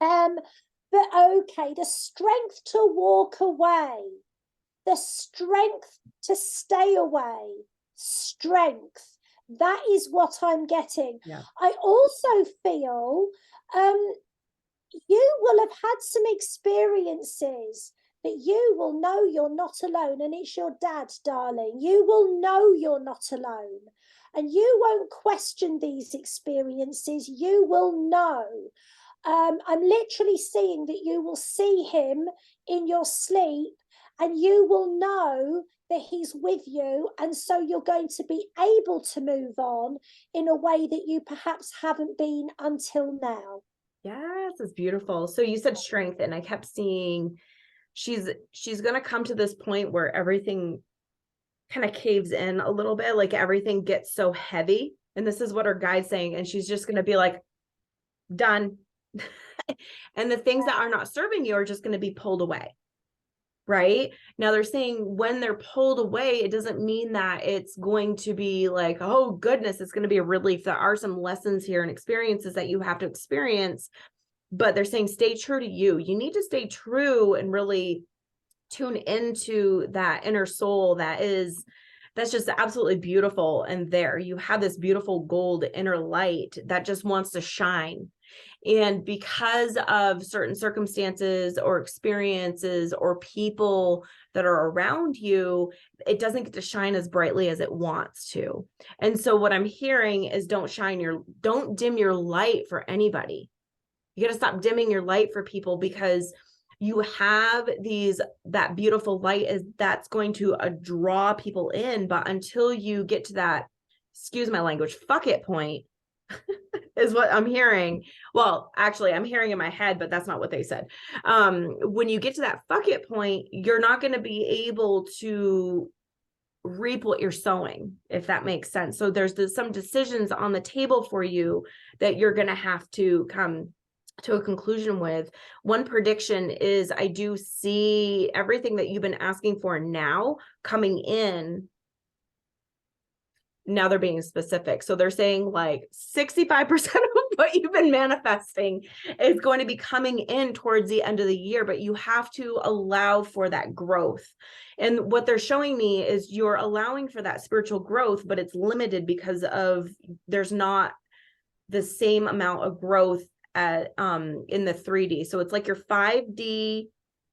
But okay, the strength to walk away, the strength to stay away, strength. That is what I'm getting. Yeah. I also feel you will have had some experiences that you will know you're not alone, and it's your dad, darling. You will know you're not alone, and you won't question these experiences. You will know. I'm literally seeing that you will see him in your sleep, and you will know that he's with you, and so you're going to be able to move on in a way that you perhaps haven't been until now. Yes, it's beautiful. So you said strength, and I kept seeing she's going to come to this point where everything kind of caves in a little bit, like everything gets so heavy, and this is what her guide's saying, and she's just going to be like, done. And the things that are not serving you are just going to be pulled away. Right now, they're saying when they're pulled away, it doesn't mean that it's going to be like, oh goodness, it's going to be a relief. There are some lessons here and experiences that you have to experience, but they're saying stay true to you. You need to stay true and really tune into that inner soul that's just absolutely beautiful. And there you have this beautiful gold inner light that just wants to shine. And because of certain circumstances or experiences or people that are around you, it doesn't get to shine as brightly as it wants to. And so what I'm hearing is don't dim your light for anybody. You got to stop dimming your light for people, because you have that beautiful light that's going to draw people in. But until you get to that, excuse my language, fuck it point, is what I'm hearing. Well, actually, I'm hearing in my head, but that's not what they said. When you get to that fuck it point, you're not going to be able to reap what you're sowing, if that makes sense. So there's some decisions on the table for you that you're going to have to come to a conclusion with. One prediction is I do see everything that you've been asking for now coming in. Now they're being specific. So they're saying like 65% of what you've been manifesting is going to be coming in towards the end of the year, but you have to allow for that growth. And what they're showing me is you're allowing for that spiritual growth, but it's limited because there's not the same amount of growth in the 3D. So it's like your 5D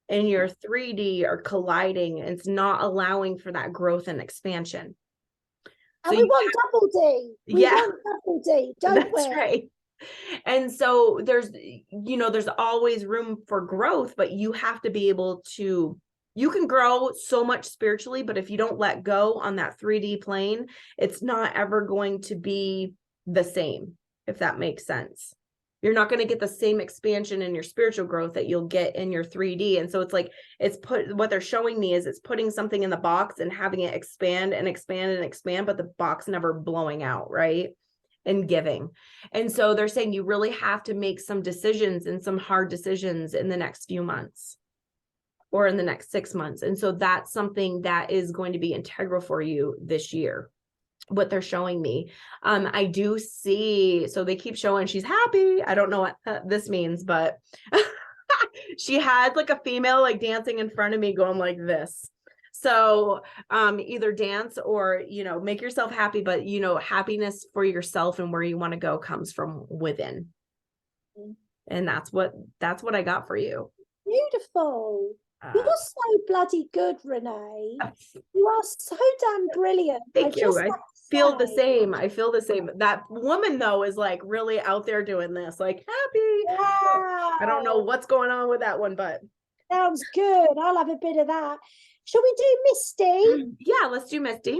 and your 3D are colliding, and it's not allowing for that growth and expansion. And we want double D. We want double D, don't we? That's right. And so there's always room for growth, but you have to be able to, you can grow so much spiritually, but if you don't let go on that 3D plane, it's not ever going to be the same, if that makes sense. You're not going to get the same expansion in your spiritual growth that you'll get in your 3D. And so it's like, what they're showing me is it's putting something in the box and having it expand and expand and expand, but the box never blowing out, right? And giving. And so they're saying you really have to make some decisions and some hard decisions in the next few months or in the next 6 months. And so that's something that is going to be integral for you this year, what they're showing me. I do see, so they keep showing she's happy. I don't know what this means, but she had like a female like dancing in front of me going like this. So either dance or, make yourself happy, but, happiness for yourself and where you want to go comes from within. And that's what I got for you. Beautiful. You're so bloody good, Renee. You are so damn brilliant. Thank you. I feel the same. That woman though is like really out there doing this, like happy. Wow. I don't know what's going on with that one, but sounds good. I'll have a bit of that. Shall we do Misty? Yeah, let's do Misty.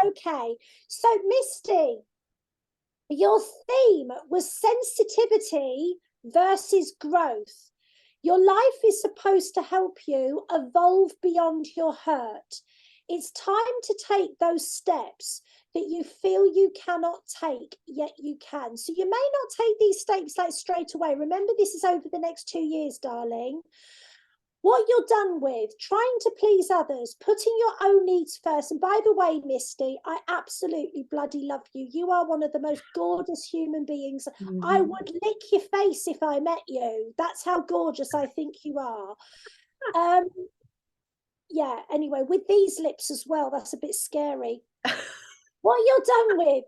Okay. So Misty, your theme was sensitivity versus growth. Your life is supposed to help you evolve beyond your hurt. It's time to take those steps that you feel you cannot take, yet you can. So you may not take these steps like straight away. Remember, this is over the next 2 years, darling. What you're done with, trying to please others, putting your own needs first. And by the way, Misty, I absolutely bloody love you. You are one of the most gorgeous human beings. Mm-hmm. I would lick your face if I met you. That's how gorgeous I think you are. Yeah, anyway, with these lips as well, that's a bit scary. What you're done with,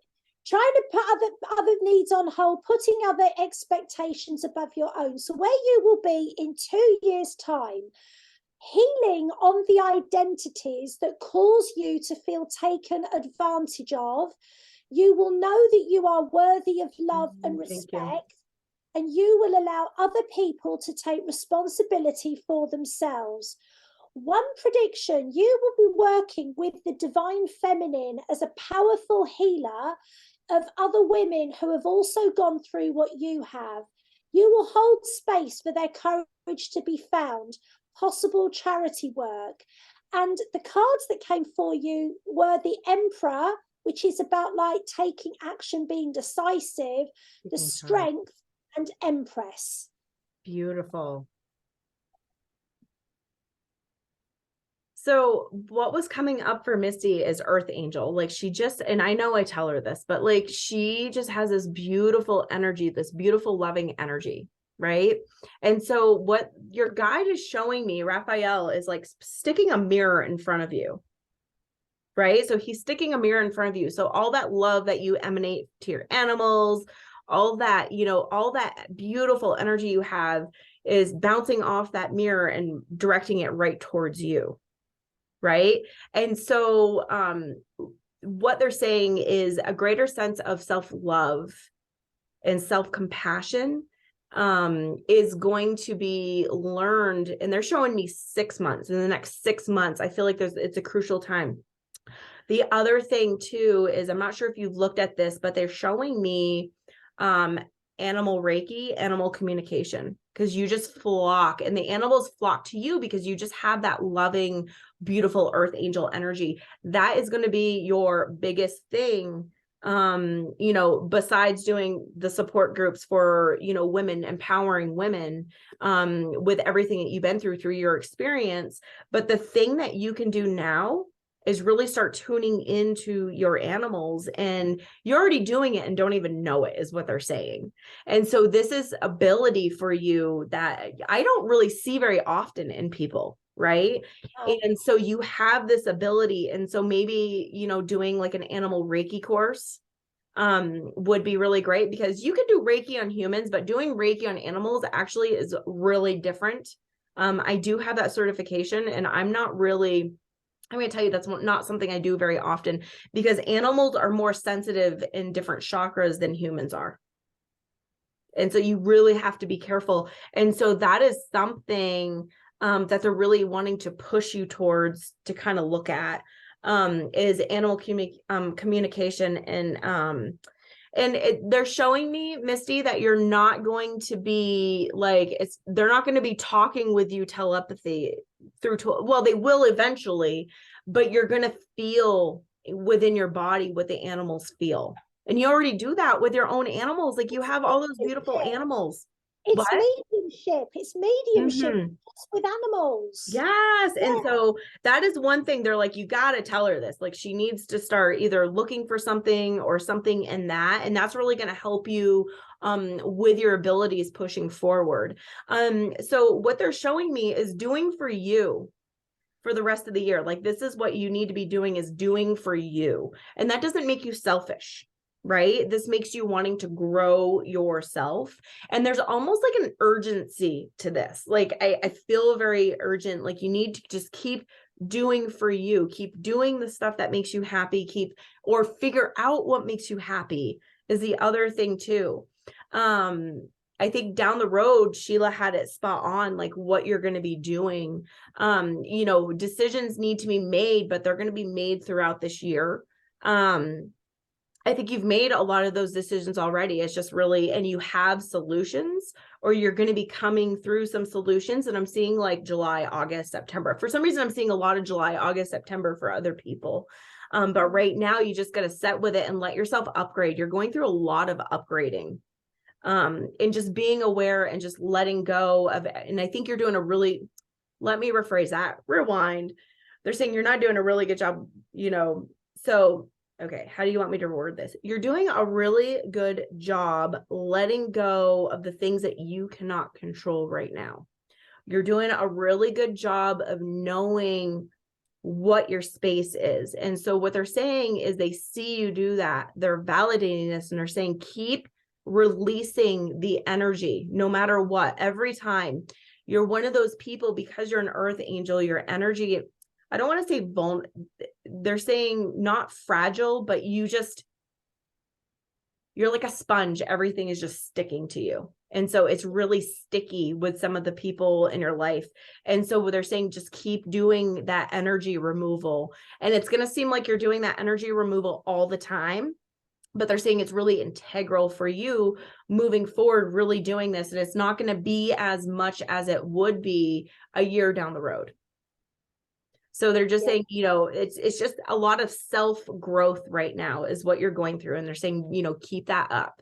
trying to put other needs on hold, putting other expectations above your own. So where you will be in 2 years' time, healing on the identities that cause you to feel taken advantage of. You will know that you are worthy of love and respect, and you will allow other people to take responsibility for themselves. One prediction: you will be working with the divine feminine as a powerful healer of other women who have also gone through what you have. You will hold space for their courage to be found, possible charity work. And the cards that came for you were the Emperor, which is about like taking action, being decisive, the Strength, and Empress. Beautiful. So what was coming up for Misty is Earth Angel. Like she just, and I know I tell her this, but like she just has this beautiful energy, this beautiful loving energy, right? And so what your guide is showing me, Raphael, is like sticking a mirror in front of you, right? So he's sticking a mirror in front of you. So all that love that you emanate to your animals, all that, you know, all that beautiful energy you have is bouncing off that mirror and directing it right towards you. Right. And so what they're saying is a greater sense of self-love and self-compassion is going to be learned. And they're showing me 6 months. In the next 6 months, I feel like it's a crucial time. The other thing too is, I'm not sure if you've looked at this, but they're showing me animal Reiki, animal communication, because you just flock, and the animals flock to you because you just have that loving, beautiful Earth Angel energy. That is going to be your biggest thing, you know, besides doing the support groups for, you know, women, empowering women with everything that you've been through your experience. But the thing that you can do now is really start tuning into your animals, and you're already doing it and don't even know it, is what they're saying. And so this is ability for you that I don't really see very often in people, right? And so you have this ability. And so maybe, you know, doing like an animal Reiki course would be really great, because you can do Reiki on humans, but doing Reiki on animals actually is really different. I do have that certification, and I'm going to tell you that's not something I do very often, because animals are more sensitive in different chakras than humans are. And so you really have to be careful. And so that is something that they're really wanting to push you towards to kind of look at, is animal communication. And they're showing me, Misty, that you're not going to be like, they're not going to be talking with you telepathy well, they will eventually, but you're going to feel within your body what the animals feel. And you already do that with your own animals. Like you have all those beautiful animals. It's mediumship. It's mediumship with animals. Yes. Yeah. And so that is one thing they're like, you got to tell her this. Like she needs to start either looking for something or something in that. And that's really going to help you with your abilities pushing forward. So what they're showing me is doing for you for the rest of the year. Like this is what you need to be doing, is doing for you. And that doesn't make you selfish. Right? This makes you wanting to grow yourself. And there's almost like an urgency to this. Like I feel very urgent. Like you need to just keep doing for you, keep doing the stuff that makes you happy, or figure out what makes you happy is the other thing too. I think down the road, Sheila had it spot on, like what you're going to be doing. You know, decisions need to be made, but they're going to be made throughout this year. I think you've made a lot of those decisions already. It's just really, and you have solutions, or you're going to be coming through some solutions. And I'm seeing like July, August, September. For some reason, I'm seeing a lot of July, August, September for other people. But right now, you just got to set with it and let yourself upgrade. You're going through a lot of upgrading, and just being aware and just letting go of it. And I think you're doing let me rephrase that, rewind. They're saying you're not doing a really good job, you know, so okay, how do you want me to word this? You're doing a really good job letting go of the things that you cannot control right now. You're doing a really good job of knowing what your space is. And so what they're saying is they see you do that. They're validating this, and they're saying, keep releasing the energy no matter what. Every time You're one of those people, because you're an earth angel, your energy, I don't want to say they're saying not fragile, but you're like a sponge. Everything is just sticking to you. And so it's really sticky with some of the people in your life. And so they're saying, just keep doing that energy removal. And it's going to seem like you're doing that energy removal all the time, but they're saying it's really integral for you moving forward, really doing this. And it's not going to be as much as it would be a year down the road. So they're just saying, it's just a lot of self-growth right now is what you're going through. And they're saying, keep that up.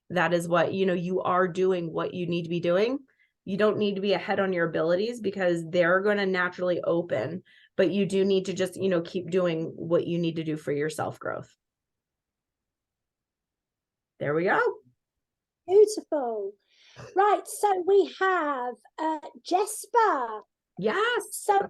That is what, you are doing what you need to be doing. You don't need to be ahead on your abilities because they're going to naturally open, but you do need to just, keep doing what you need to do for your self-growth. There we go. Beautiful. Right. So we have Jesper. Yes. So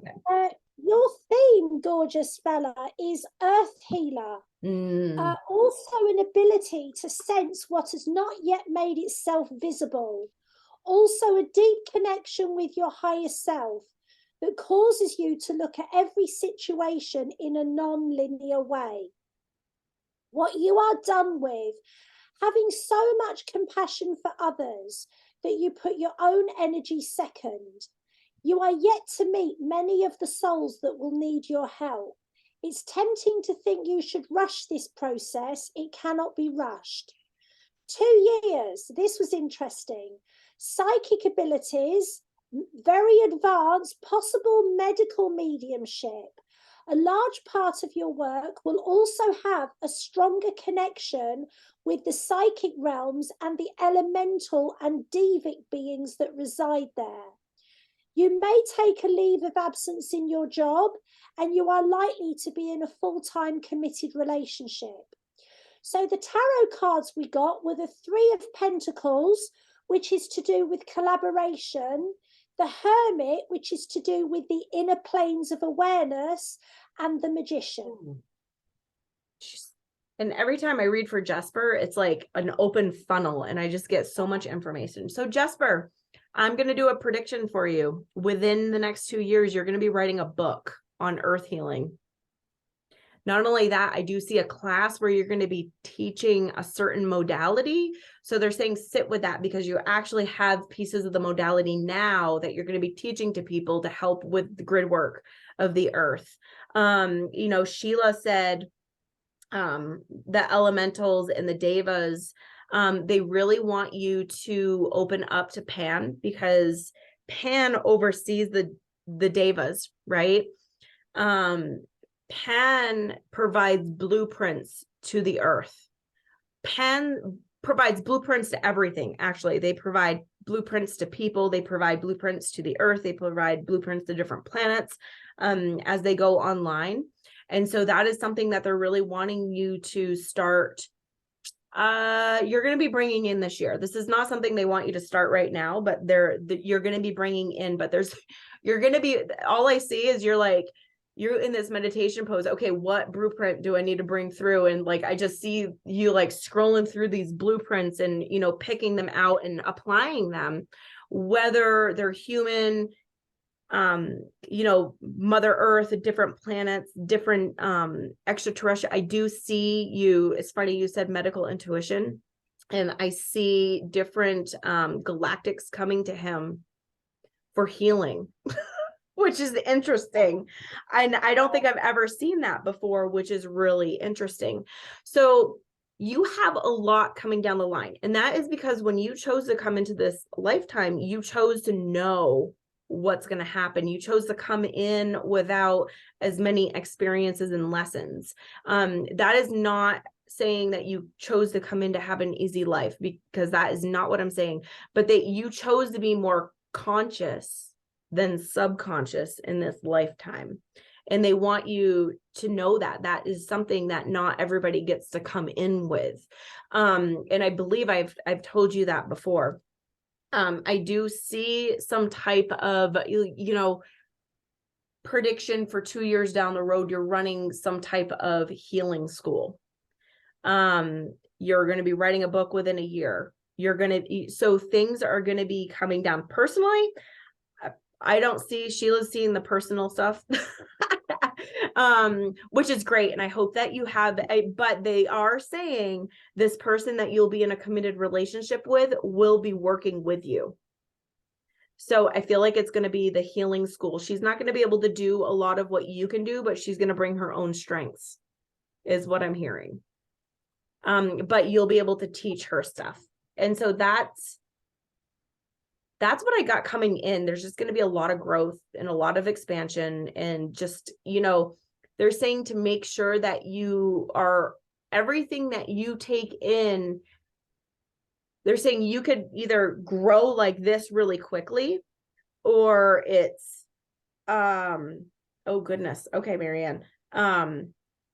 your theme, gorgeous fella, is Earth Healer. Also an ability to sense what has not yet made itself visible. Also a deep connection with your higher self that causes you to look at every situation in a non-linear way. What you are done with, having so much compassion for others that you put your own energy second. You are yet to meet many of the souls that will need your help. It's tempting to think you should rush this process. It cannot be rushed. 2 years. This was interesting. Psychic abilities, very advanced, possible medical mediumship. A large part of your work will also have a stronger connection with the psychic realms and the elemental and devic beings that reside there. You may take a leave of absence in your job, and you are likely to be in a full-time committed relationship. So the tarot cards we got were the Three of Pentacles, which is to do with collaboration, the Hermit, which is to do with the inner planes of awareness, and the Magician. And every time I read for Jesper, it's like an open funnel, and I just get so much information. So Jesper, I'm going to do a prediction for you. Within the next 2 years, you're going to be writing a book on earth healing. Not only that, I do see a class where you're going to be teaching a certain modality. So they're saying sit with that because you actually have pieces of the modality now that you're going to be teaching to people to help with the grid work of the earth. Sheila said the elementals and the devas, they really want you to open up to Pan because Pan oversees the devas, right? Pan provides blueprints to the earth. Pan provides blueprints to everything. Actually, they provide blueprints to people. They provide blueprints to the earth. They provide blueprints to different planets as they go online. And so that is something that they're really wanting you to start. You're going to be bringing in this year. This is not something they want you to start right now, but you're going to be bringing in, but you're going to be, all I see is you're in this meditation pose. Okay, what blueprint do I need to bring through? And I just see you scrolling through these blueprints and, picking them out and applying them, whether they're human, Mother Earth, different planets, different extraterrestrial. I do see you. It's funny you said medical intuition, and I see different galactics coming to him for healing, which is interesting. And I don't think I've ever seen that before, which is really interesting. So you have a lot coming down the line, and that is because when you chose to come into this lifetime, you chose to know what's going to happen. You chose to come in without as many experiences and lessons. That is not saying that you chose to come in to have an easy life, because that is not what I'm saying, but that you chose to be more conscious than subconscious in this lifetime. And they want you to know that that is something that not everybody gets to come in with. And I believe I've told you that before. I do see some type of, prediction for 2 years down the road. You're running some type of healing school. You're going to be writing a book within a year. So things are going to be coming down. Personally, I don't see Sheila's seeing the personal stuff. Which is great. And I hope that you have but they are saying this person that you'll be in a committed relationship with will be working with you. So I feel like it's going to be the healing school. She's not going to be able to do a lot of what you can do, but she's going to bring her own strengths, is what I'm hearing. But you'll be able to teach her stuff. And so that's what I got coming in. There's just going to be a lot of growth and a lot of expansion, and just, they're saying to make sure that you are, everything that you take in, they're saying you could either grow like this really quickly, or it's, oh goodness. Okay, Marianne.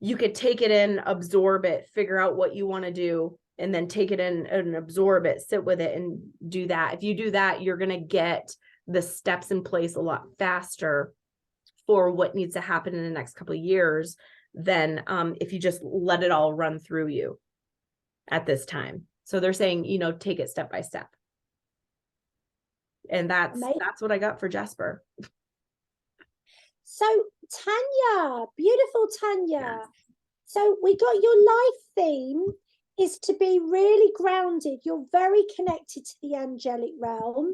You could take it in, absorb it, figure out what you want to do, and then take it in and absorb it, sit with it and do that. If you do that, you're going to get the steps in place a lot faster for what needs to happen in the next couple of years than if you just let it all run through you at this time. So they're saying, take it step by step. And that's what I got for Jesper. So Tanya, beautiful Tanya. Yes. So we got your life theme is to be really grounded. You're very connected to the angelic realm,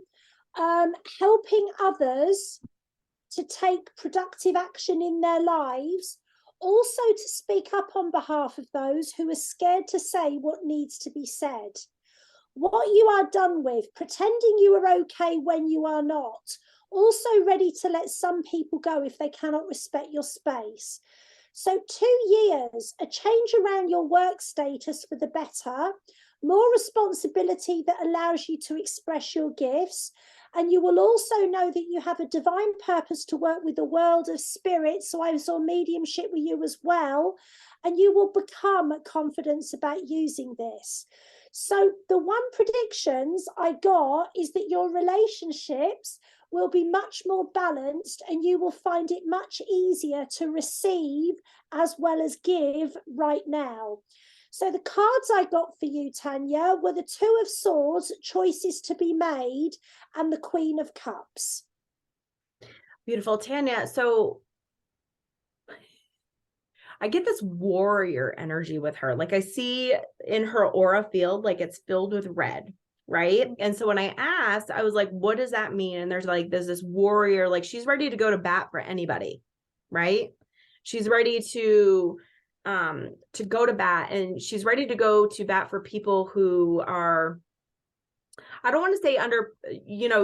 helping others to take productive action in their lives, also to speak up on behalf of those who are scared to say what needs to be said. What you are done with, pretending you are okay when you are not, also ready to let some people go if they cannot respect your space. So 2 years, a change around your work status for the better, more responsibility that allows you to express your gifts. And you will also know that you have a divine purpose to work with the world of spirit. So I saw mediumship with you as well. And you will become confident about using this. So the one predictions I got is that your relationships will be much more balanced, and you will find it much easier to receive as well as give right now. So the cards I got for you, Tanya, were the 2 of Swords, choices to be made, and the Queen of Cups. Beautiful, Tanya. So I get this warrior energy with her. Like I see in her aura field, like it's filled with red. Right. And so when I asked, I was like, what does that mean? And there's this warrior, like she's ready to go to bat for anybody. Right. She's ready to go to bat, and she's ready to go to bat for people who are, I don't want to say under,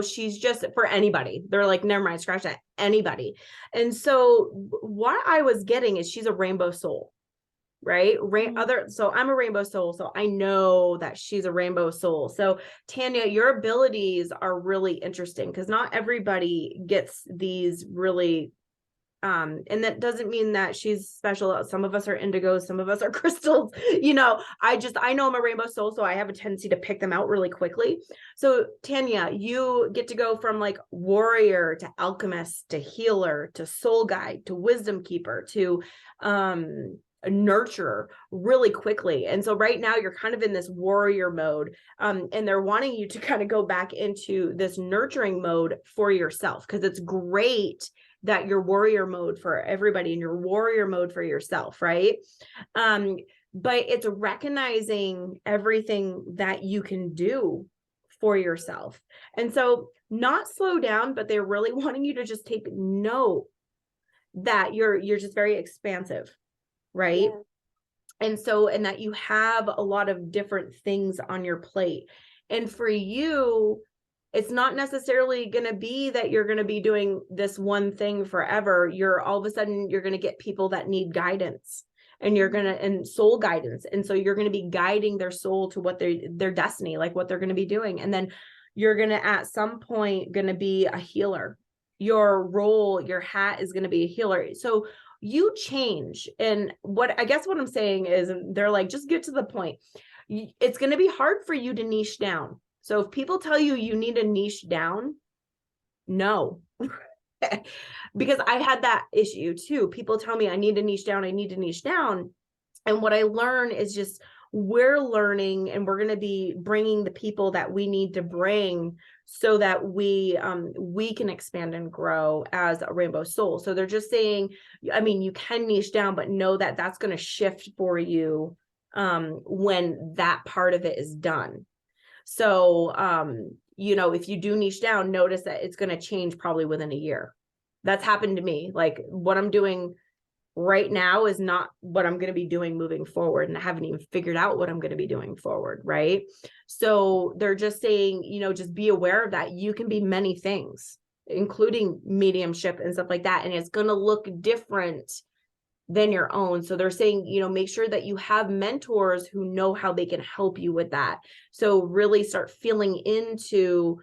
she's just for anybody. They're like, never mind, scratch that, anybody. And so what I was getting is she's a rainbow soul. Right. So I'm a rainbow soul. So I know that she's a rainbow soul. So Tanya, your abilities are really interesting, because not everybody gets these really, and that doesn't mean that she's special. Some of us are indigos, some of us are crystals, I know I'm a rainbow soul, so I have a tendency to pick them out really quickly. So Tanya, you get to go from like warrior to alchemist to healer to soul guide to wisdom keeper to, a nurturer really quickly. And so right now you're kind of in this warrior mode, and they're wanting you to kind of go back into this nurturing mode for yourself, because it's great that your warrior mode for everybody and your warrior mode for yourself, right? But it's recognizing everything that you can do for yourself. And so not slow down, but they're really wanting you to just take note that you're just very expansive. Right. Yeah. And that you have a lot of different things on your plate. And for you, it's not necessarily going to be that you're going to be doing this one thing forever. All of a sudden, you're going to get people that need guidance, and and soul guidance. And so you're going to be guiding their soul to what their destiny, like what they're going to be doing. And then you're going to, at some point, going to be a healer. Your role, your hat is going to be a healer. So you change. And what I'm saying is, they're like, just get to the point. It's going to be hard for you to niche down. So if people tell you you need to niche down, no, because I had that issue too. People tell me I need to niche down. And what I learn is just we're learning and we're going to be bringing the people that we need to bring so that we can expand and grow as a Rainbow Soul. So they're just saying, I mean, you can niche down, but know that that's going to shift for you when that part of it is done. So, you know, if you do niche down, notice that it's going to change probably within a year. That's happened to me. Like what I'm doing right now is not what I'm going to be doing moving forward. And I haven't even figured out what I'm going to be doing forward. Right. So they're just saying, you know, just be aware of that. You can be many things, including mediumship and stuff like that. And it's going to look different than your own. So they're saying, you know, make sure that you have mentors who know how they can help you with that. So really start feeling into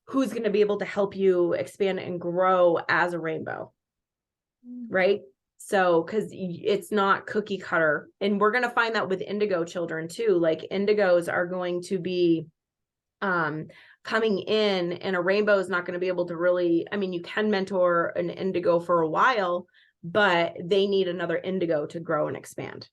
who's going to be able to help you expand and grow as a rainbow. Right. So, because it's not cookie cutter. And we're going to find that with indigo children too. Like indigos are going to be coming in, and a rainbow is not going to be able to really, I mean, you can mentor an indigo for a while, but they need another indigo to grow and expand.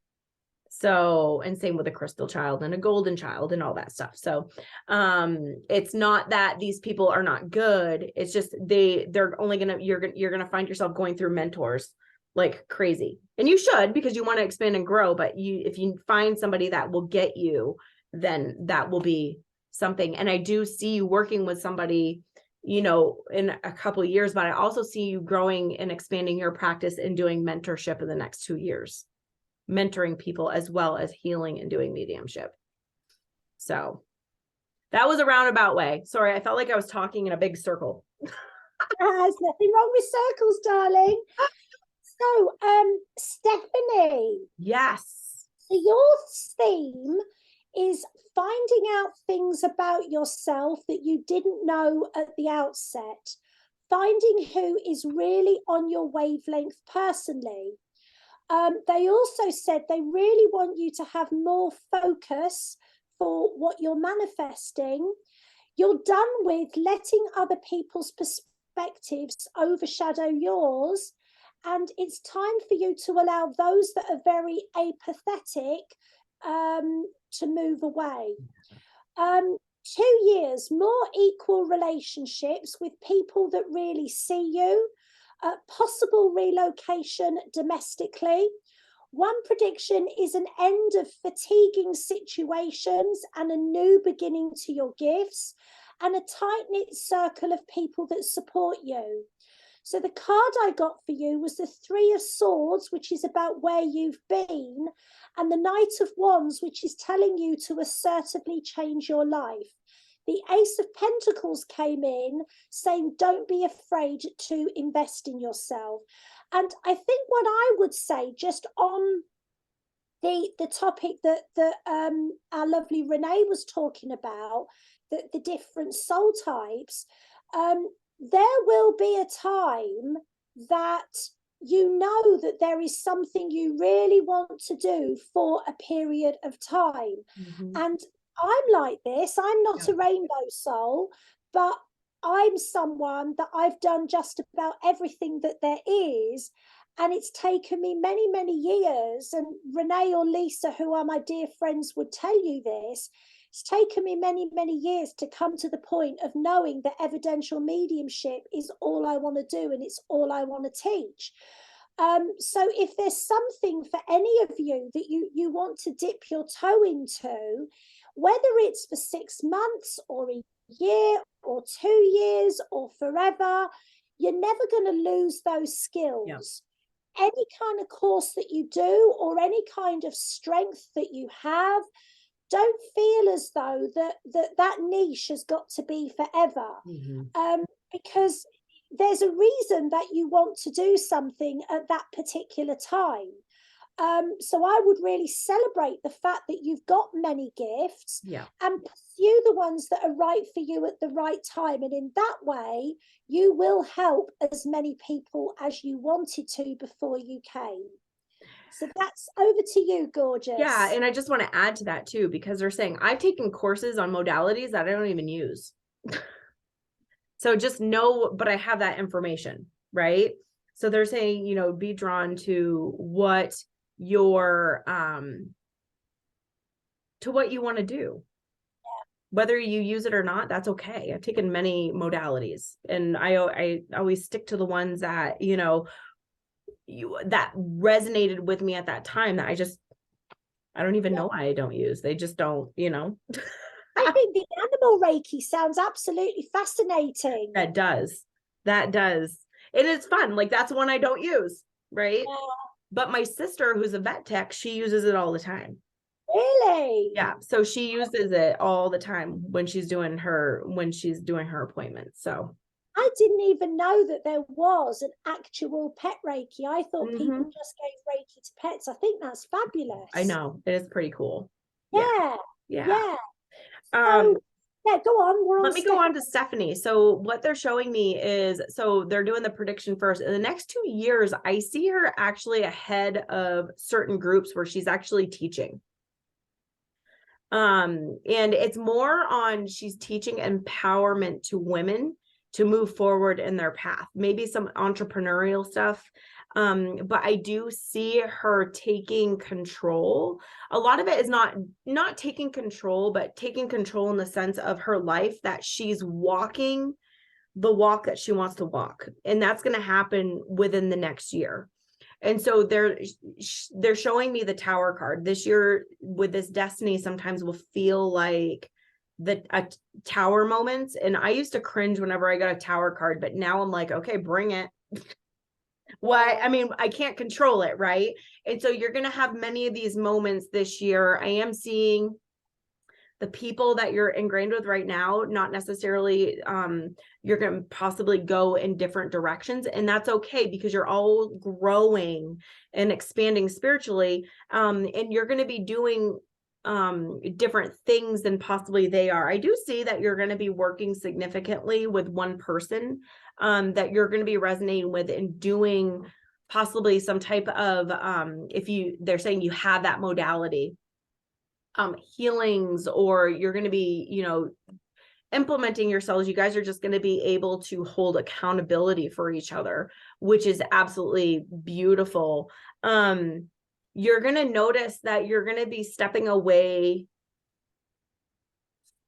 So, and same with a crystal child and a golden child and all that stuff. So, it's not that these people are not good. It's just they're only you're gonna find yourself going through mentors like crazy, and you should, because you want to expand and grow. But if you find somebody that will get you, then that will be something. And I do see you working with somebody, you know, in a couple of years, but I also see you growing and expanding your practice and doing mentorship in the next 2 years, mentoring people as well as healing and doing mediumship. So that was a roundabout way. Sorry, I felt like I was talking in a big circle. There's nothing wrong with circles, darling. So, Stephanie. Yes. So your theme is finding out things about yourself that you didn't know at the outset, finding who is really on your wavelength personally. They also said they really want you to have more focus for what you're manifesting. You're done with letting other people's perspectives overshadow yours. And it's time for you to allow those that are very apathetic to move away. 2 years, more equal relationships with people that really see you, possible relocation domestically. One prediction is an end of fatiguing situations and a new beginning to your gifts, and a tight-knit circle of people that support you. So the card I got for you was the Three of Swords, which is about where you've been, and the Knight of Wands, which is telling you to assertively change your life. The Ace of Pentacles came in saying, don't be afraid to invest in yourself. And I think what I would say, just on the topic that our lovely Renee was talking about, the different soul types, there will be a time that you know that there is something you really want to do for a period of time. Mm-hmm. And I'm like this. I'm not a rainbow soul, but I'm someone that I've done just about everything that there is. And it's taken me many, many years. And Renee or Lisa, who are my dear friends, would tell you this. It's taken me many, many years to come to the point of knowing that evidential mediumship is all I want to do, and it's all I want to teach. So if there's something for any of you that you want to dip your toe into, whether it's for 6 months or a year or 2 years or forever, you're never going to lose those skills. Yeah. Any kind of course that you do or any kind of strength that you have, don't feel as though that niche has got to be forever. Mm-hmm. Because there's a reason that you want to do something at that particular time. So I would really celebrate the fact that you've got many gifts, and pursue the ones that are right for you at the right time. And in that way, you will help as many people as you wanted to before you came. So that's over to you, gorgeous. Yeah. And I just want to add to that too, because they're saying I've taken courses on modalities that I don't even use. So just know, but I have that information, right? So they're saying, you know, be drawn to what your to what you want to do. Whether you use it or not, that's okay. I've taken many modalities, and I always stick to the ones that, you know, that resonated with me at that time, that I don't even know why I don't use. They just don't, you know. I think the animal Reiki sounds absolutely fascinating. That does. And it's fun. Like, that's one I don't use, right? Yeah. But my sister, who's a vet tech, she uses it all the time. Really? Yeah. So she uses it all the time when she's doing her appointments. So I didn't even know that there was an actual pet Reiki. I thought people just gave Reiki to pets. I think that's fabulous. I know, it is pretty cool. Yeah. Yeah. So, yeah, go on. Let me go on to Stephanie. So what they're showing me is, so they're doing the prediction first. In the next 2 years, I see her actually ahead of certain groups where she's actually teaching. And it's more on, she's teaching empowerment to women to move forward in their path, maybe some entrepreneurial stuff. But I do see her taking control. A lot of it is not taking control, but taking control in the sense of her life, that she's walking the walk that she wants to walk. And that's going to happen within the next year. And so they're showing me the Tower card this year with this destiny. Sometimes will feel like a tower moments. And I used to cringe whenever I got a Tower card, but now I'm like, okay, bring it. Why? I mean, I can't control it, right? And so you're going to have many of these moments this year. I am seeing the people that you're ingrained with right now, not necessarily, you're going to possibly go in different directions, and that's okay, because you're all growing and expanding spiritually. And you're going to be doing different things than possibly they are. I do see that you're going to be working significantly with one person, that you're going to be resonating with and doing possibly some type of, they're saying you have that modality, healings, or you're going to be, you know, implementing yourselves. You guys are just going to be able to hold accountability for each other, which is absolutely beautiful. You're going to notice that you're going to be stepping away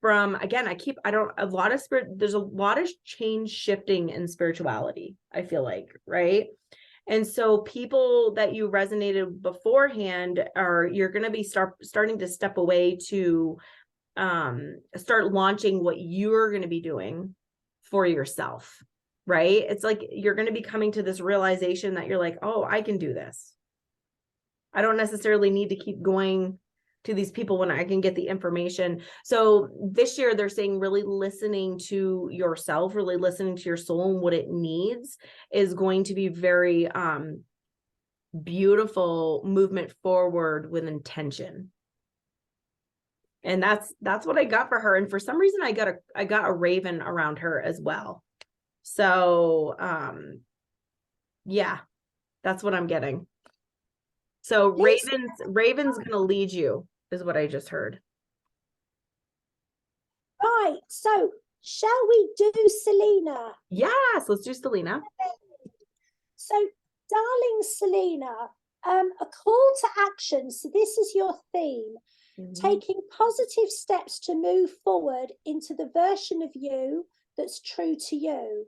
from, again, there's a lot of change shifting in spirituality, I feel like, right? And so people that you resonated beforehand you're going to be starting to step away to start launching what you're going to be doing for yourself, right? It's like you're going to be coming to this realization that you're like, oh, I can do this. I don't necessarily need to keep going to these people when I can get the information. So this year they're saying really listening to yourself, really listening to your soul and what it needs is going to be very beautiful movement forward with intention. And that's what I got for her. And for some reason I got a raven around her as well. So yeah, that's what I'm getting. So Raven's going to lead you, is what I just heard. Right. So shall we do Selena? Yes, let's do Selena. So, darling Selena, a call to action. So this is your theme. Taking positive steps to move forward into the version of you that's true to you.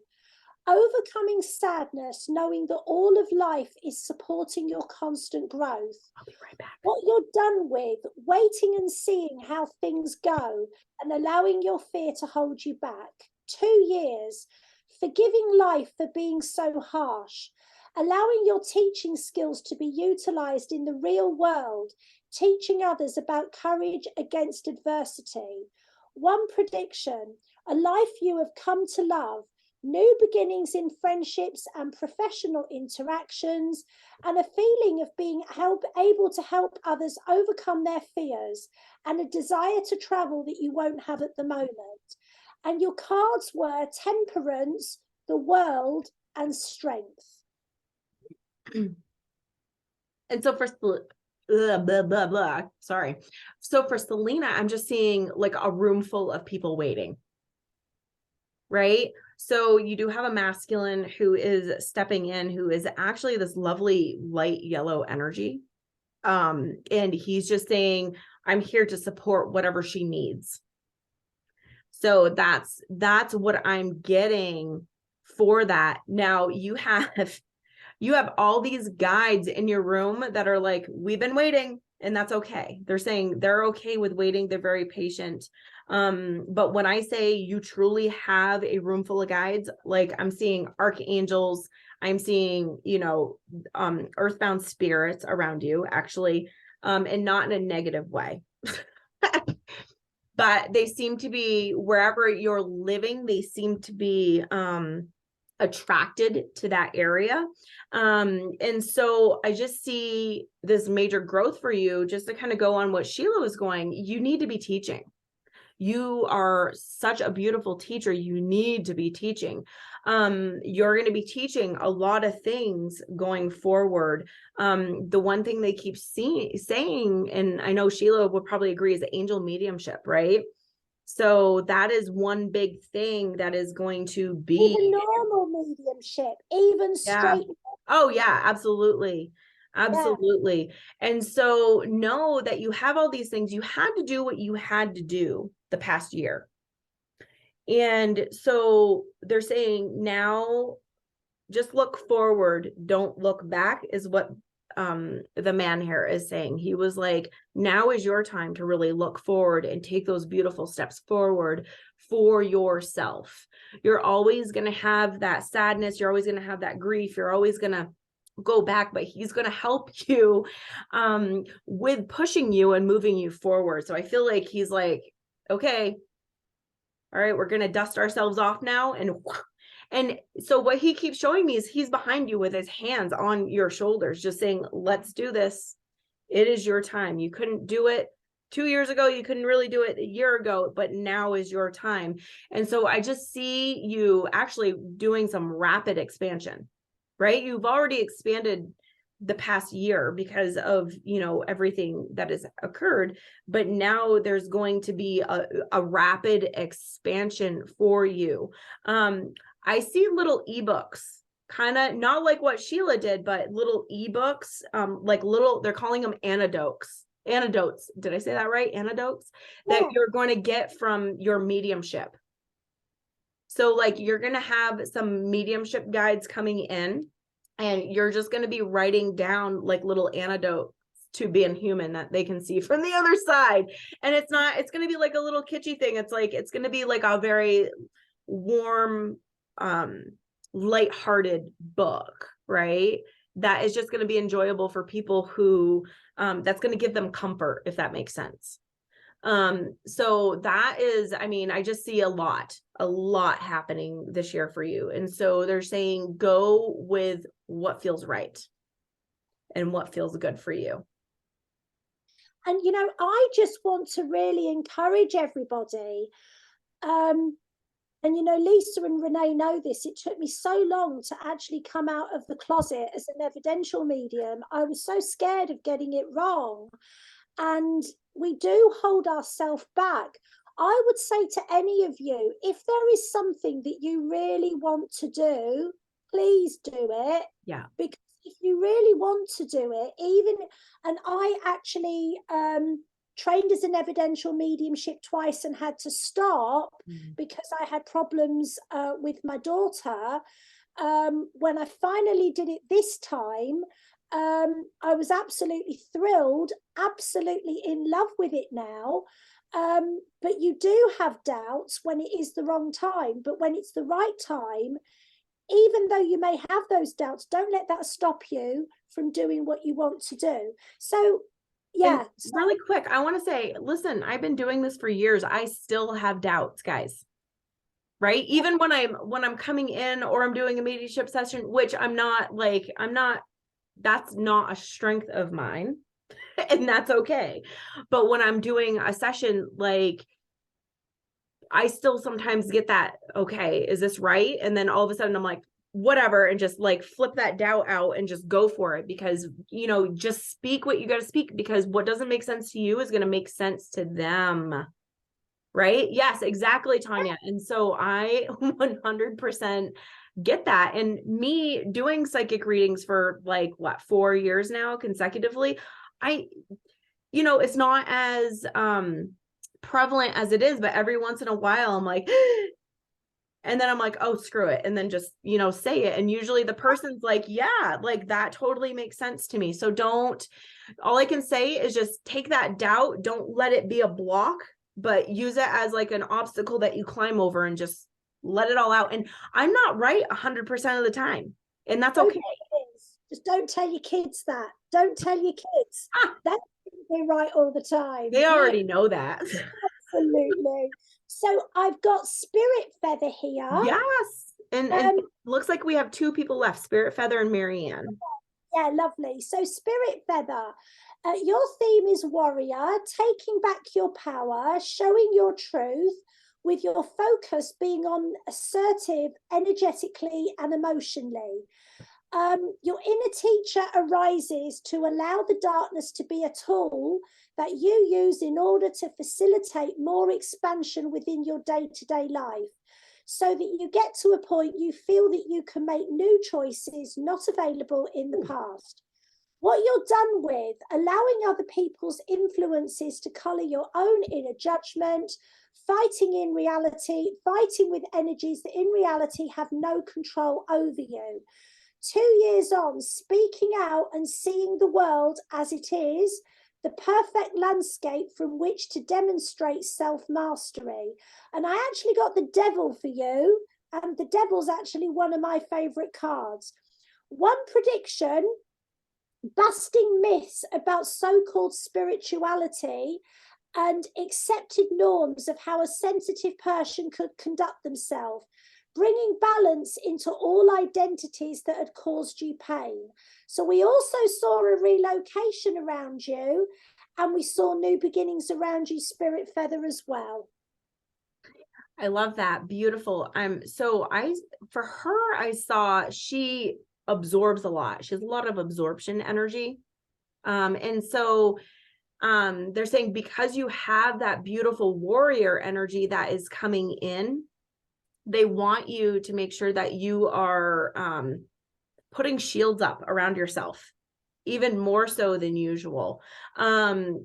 Overcoming sadness, knowing that all of life is supporting your constant growth. I'll be right back. What you're done with, waiting and seeing how things go and allowing your fear to hold you back. 2 years, forgiving life for being so harsh, allowing your teaching skills to be utilized in the real world, teaching others about courage against adversity. One prediction, a life you have come to love, new beginnings in friendships and professional interactions, and a feeling of being able to help others overcome their fears, and a desire to travel that you won't have at the moment. And your cards were temperance, the world, and strength. And so for blah, blah, blah. Sorry. So for Selena, I'm just seeing like a room full of people waiting. Right? So you do have a masculine who is stepping in, who is actually this lovely light yellow energy. And he's just saying, I'm here to support whatever she needs. So that's what I'm getting for that. Now you have all these guides in your room that are like, we've been waiting, and that's okay. They're saying they're okay with waiting. They're very patient. But when I say you truly have a room full of guides, like I'm seeing archangels, I'm seeing, earthbound spirits around you, actually, and not in a negative way. But they seem to be, wherever you're living, they seem to be attracted to that area. And so I just see this major growth for you. Just to kind of go on what Sheila was going, you need to be teaching. You are such a beautiful teacher. You need to be teaching. You're going to be teaching a lot of things going forward. The one thing they keep saying, and I know Sheila would probably agree, is angel mediumship, right? So that is one big thing that is going to be even normal mediumship, even straight. Oh yeah, absolutely. Absolutely. Yeah. And so know that you have all these things. You had to do what you had to do the past year. And so they're saying now just look forward, don't look back, is what the man here is saying. He was like, now is your time to really look forward and take those beautiful steps forward for yourself. You're always going to have that sadness. You're always going to have that grief. You're always going to go back, but he's going to help you with pushing you and moving you forward. So I feel like he's like, okay, all right, we're going to dust ourselves off now. And so what he keeps showing me is he's behind you with his hands on your shoulders, just saying, let's do this. It is your time. You couldn't do it 2 years ago. You couldn't really do it a year ago, but now is your time. And so I just see you actually doing some rapid expansion, right? You've already expanded the past year because of, everything that has occurred, but now there's going to be a rapid expansion for you. I see little ebooks, kind of not like what Sheila did, but little ebooks, they're calling them antidotes. Did I say that right? Antidotes that you're going to get from your mediumship. So like you're going to have some mediumship guides coming in, and you're just going to be writing down like little antidotes to being human that they can see from the other side. And it's going to be like a little kitschy thing. It's going to be like a very warm, lighthearted book, right? That is just going to be enjoyable for people who, that's going to give them comfort, if that makes sense. So that is, I just see a lot happening this year for you. And so they're saying, go with what feels right and what feels good for you. And, I just want to really encourage everybody. And, Lisa and Renee know this. It took me so long to actually come out of the closet as an evidential medium. I was so scared of getting it wrong. And we do hold ourselves back. I would say to any of you, if there is something that you really want to do, please do it. Yeah. Because if you really want to do it, and I actually trained as an evidential mediumship twice and had to stop because I had problems with my daughter. When I finally did it this time, I was absolutely thrilled, absolutely in love with it now. But you do have doubts when it is the wrong time. But when it's the right time, even though you may have those doubts, don't let that stop you from doing what you want to do. So, yeah. And really quick, I want to say, listen, I've been doing this for years. I still have doubts, guys. Right? Even when I'm coming in or I'm doing a mediumship session, which that's not a strength of mine, and that's okay. But when I'm doing a session, like, I still sometimes get that, okay, is this right? And then all of a sudden I'm like, whatever, and just like flip that doubt out and just go for it, because, just speak what you got to speak, because what doesn't make sense to you is going to make sense to them. Right? Yes, exactly, Tanya. And so I 100% get that. And me doing psychic readings for 4 years now consecutively, you know, it's not as prevalent as it is, but every once in a while I'm like, and then I'm like, oh, screw it. And then just, you know, say it. And usually the person's like, yeah, like that totally makes sense to me. So all I can say is just take that doubt. Don't let it be a block, but use it as like an obstacle that you climb over and just let it all out. And I'm not right 100% of the time. And that's okay. Just don't tell your kids that. Don't tell your kids. That's they're right all the time. They already know that. Absolutely. So I've got Spirit Feather here. Yes. And it looks like we have two people left, Spirit Feather and Marianne. Yeah, lovely. So Spirit Feather, your theme is warrior, taking back your power, showing your truth, with your focus being on assertive, energetically and emotionally. Your inner teacher arises to allow the darkness to be a tool that you use in order to facilitate more expansion within your day-to-day life, so that you get to a point you feel that you can make new choices not available in the past. What you're done with, allowing other people's influences to colour your own inner judgment, fighting with energies that in reality have no control over you. 2 years on, speaking out and seeing the world as it is, the perfect landscape from which to demonstrate self-mastery. And I actually got the Devil for you, and the Devil's actually one of my favourite cards. One prediction: busting myths about so-called spirituality and accepted norms of how a sensitive person could conduct themselves, bringing balance into all identities that had caused you pain. So we also saw a relocation around you, and we saw new beginnings around you, Spirit Feather, as well. I love that. Beautiful. For her, I saw she absorbs a lot. She has a lot of absorption energy. And so they're saying because you have that beautiful warrior energy that is coming in, they want you to make sure that you are putting shields up around yourself, even more so than usual. I've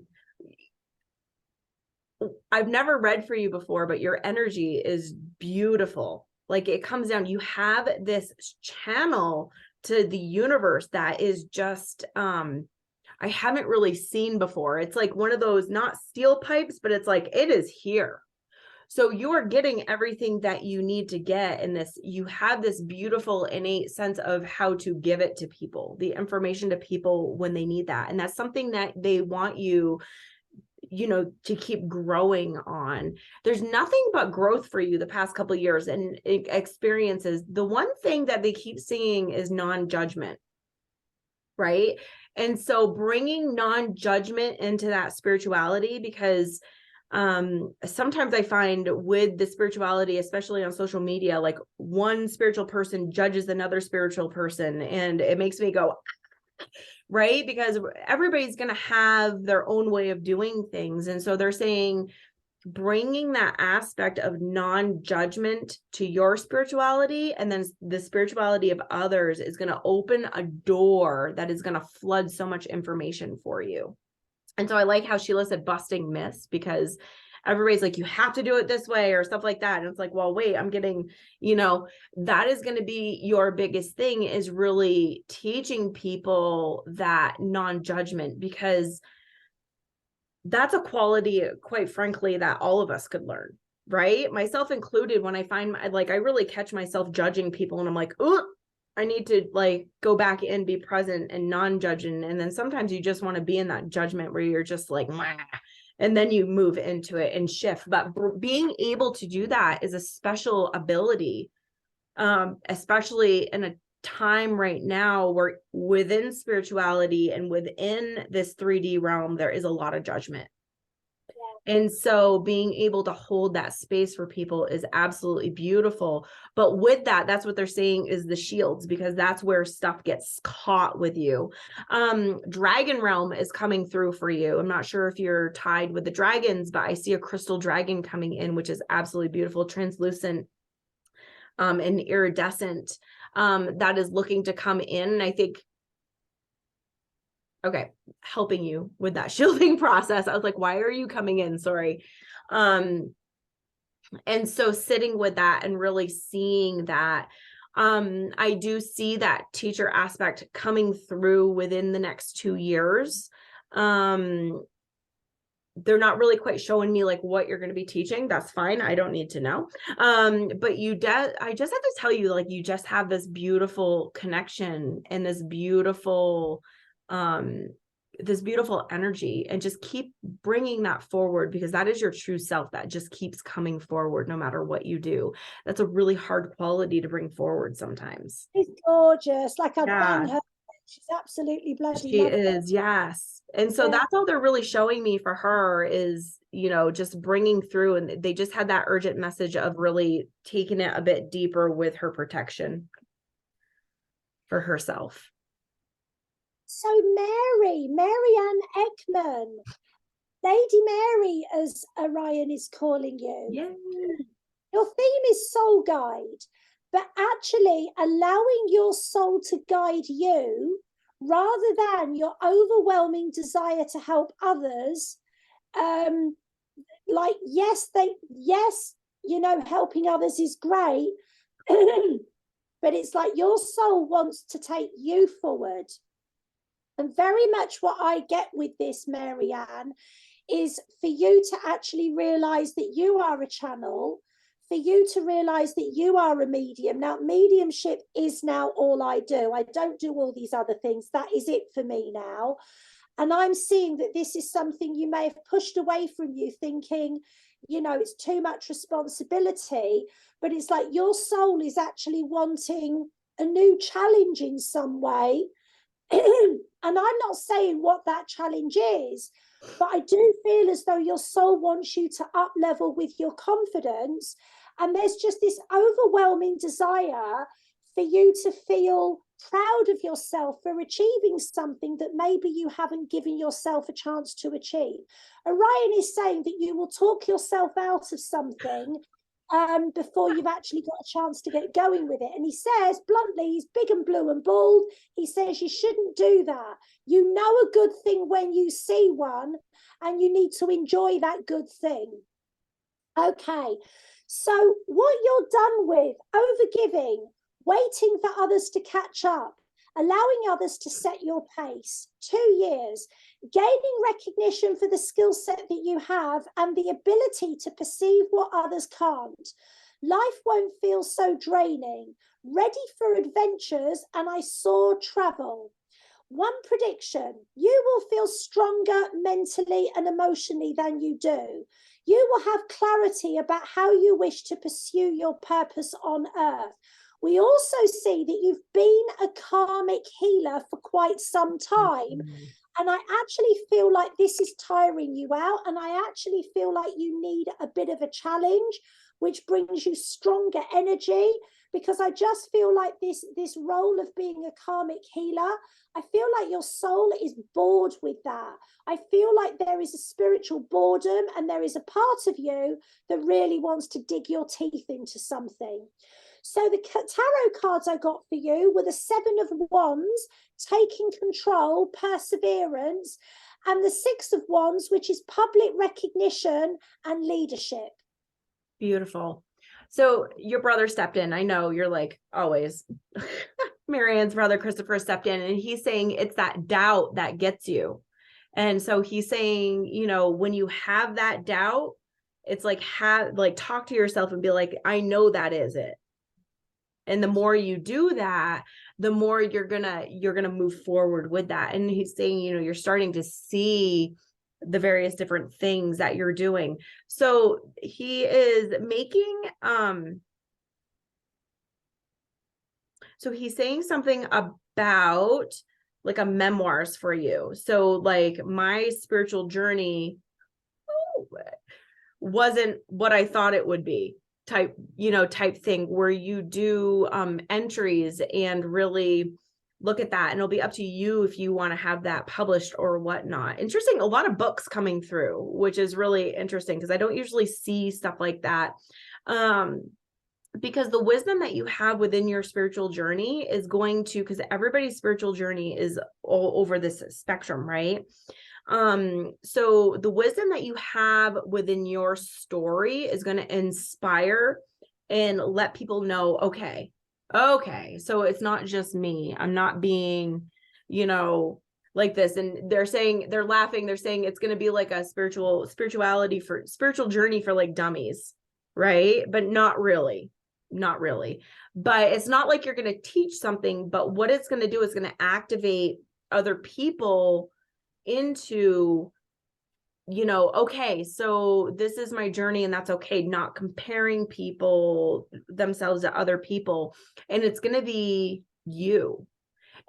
never read for you before, but your energy is beautiful. Like it comes down, you have this channel to the universe that is just, I haven't really seen before. It's like one of those, not steel pipes, but it's like, it is here. So you are getting everything that you need to get in this. You have this beautiful innate sense of how to give it to people, the information to people when they need that. And that's something that they want you, you know, to keep growing on. There's nothing but growth for you the past couple of years and experiences. The one thing that they keep seeing is non-judgment, right? And so bringing non-judgment into that spirituality, because sometimes I find with the spirituality, especially on social media, like one spiritual person judges another spiritual person, and it makes me go, right? Because everybody's going to have their own way of doing things. And so they're saying bringing that aspect of non-judgment to your spirituality, and then the spirituality of others, is going to open a door that is going to flood so much information for you. And so I like how Sheila said busting myths, because everybody's like, you have to do it this way or stuff like that. And it's like, well, wait, I'm getting, you know, that is going to be your biggest thing, is really teaching people that non-judgment, because that's a quality, quite frankly, that all of us could learn, right? Myself included. When I find I really catch myself judging people, and I'm like, oh, I need to like go back and be present and non-judging. And then sometimes you just want to be in that judgment where you're just like, meh, and then you move into it and shift. But being able to do that is a special ability, especially in a time right now where within spirituality and within this 3D realm, there is a lot of judgment. And so being able to hold that space for people is absolutely beautiful. But with that, that's what they're saying is the shields, because that's where stuff gets caught with you. Dragon realm is coming through for you. I'm not sure if you're tied with the dragons, but I see a crystal dragon coming in, which is absolutely beautiful, translucent and iridescent, that is looking to come in. And I think Okay, helping you with that shielding process. I was like, why are you coming in? Sorry. And so sitting with that and really seeing that, I do see that teacher aspect coming through within the next 2 years. They're not really quite showing me like what you're going to be teaching. That's fine. I don't need to know. But I just have to tell you, like, you just have this beautiful connection and this beautiful energy, and just keep bringing that forward, because that is your true self that just keeps coming forward no matter what you do. That's a really hard quality to bring forward sometimes. She's gorgeous. Like, I'd Yeah. bang her. She's absolutely bloody She lovely. is, yes. And so Yeah. that's all they're really showing me for her is, just bringing through, and they just had that urgent message of really taking it a bit deeper with her protection for herself. So Marianne Ekman, Lady Mary, as Orion is calling you. Yeah. Your theme is soul guide, but actually allowing your soul to guide you rather than your overwhelming desire to help others. Like, yes, helping others is great, but it's like your soul wants to take you forward. And very much what I get with this, Marianne, is for you to actually realize that you are a channel, for you to realize that you are a medium. Now, mediumship is now all I do. I don't do all these other things. That is it for me now. And I'm seeing that this is something you may have pushed away from you, thinking, it's too much responsibility. But it's like your soul is actually wanting a new challenge in some way. And I'm not saying what that challenge is, but I do feel as though your soul wants you to up level with your confidence. And there's just this overwhelming desire for you to feel proud of yourself for achieving something that maybe you haven't given yourself a chance to achieve. Orion is saying that you will talk yourself out of something before you've actually got a chance to get going with it. And he says bluntly, he's big and blue and bald, he says you shouldn't do that. You know a good thing when you see one, and you need to enjoy that good thing. Okay, so what you're done with, overgiving, waiting for others to catch up, allowing others to set your pace, 2 years, gaining recognition for the skill set that you have and the ability to perceive what others can't. Life won't feel so draining, ready for adventures, and I saw travel. One prediction, you will feel stronger mentally and emotionally than you do. You will have clarity about how you wish to pursue your purpose on earth. We also see that you've been a karmic healer for quite some time. And I actually feel like this is tiring you out. And I actually feel like you need a bit of a challenge, which brings you stronger energy, because I just feel like this role of being a karmic healer, I feel like your soul is bored with that. I feel like there is a spiritual boredom, and there is a part of you that really wants to dig your teeth into something. So the tarot cards I got for you were the 7 of Wands, taking control, perseverance, and the 6 of Wands, which is public recognition and leadership. Beautiful. So your brother stepped in. I know you're like always. Marianne's brother Christopher stepped in, and he's saying it's that doubt that gets you. And so he's saying, when you have that doubt, it's like talk to yourself and be like, I know that is it. And the more you do that, the more you're gonna move forward with that. And he's saying, you're starting to see the various different things that you're doing. So he is making, so he's saying something about like a memoirs for you. So like my spiritual journey wasn't what I thought it would be. Type thing where you do entries and really look at that, and it'll be up to you if you want to have that published or whatnot. Interesting. A lot of books coming through, which is really interesting because I don't usually see stuff like that. because the wisdom that you have within your spiritual journey is going to, because everybody's spiritual journey is all over this spectrum, right? So the wisdom that you have within your story is going to inspire and let people know, okay, so it's not just me. I'm not being, like this. And they're laughing, they're saying it's going to be like a spiritual journey for like dummies, right? But not really. But it's not like you're going to teach something, but what it's going to do is going to activate other people into, okay, so this is my journey and that's okay, not comparing people themselves to other people. And it's going to be you.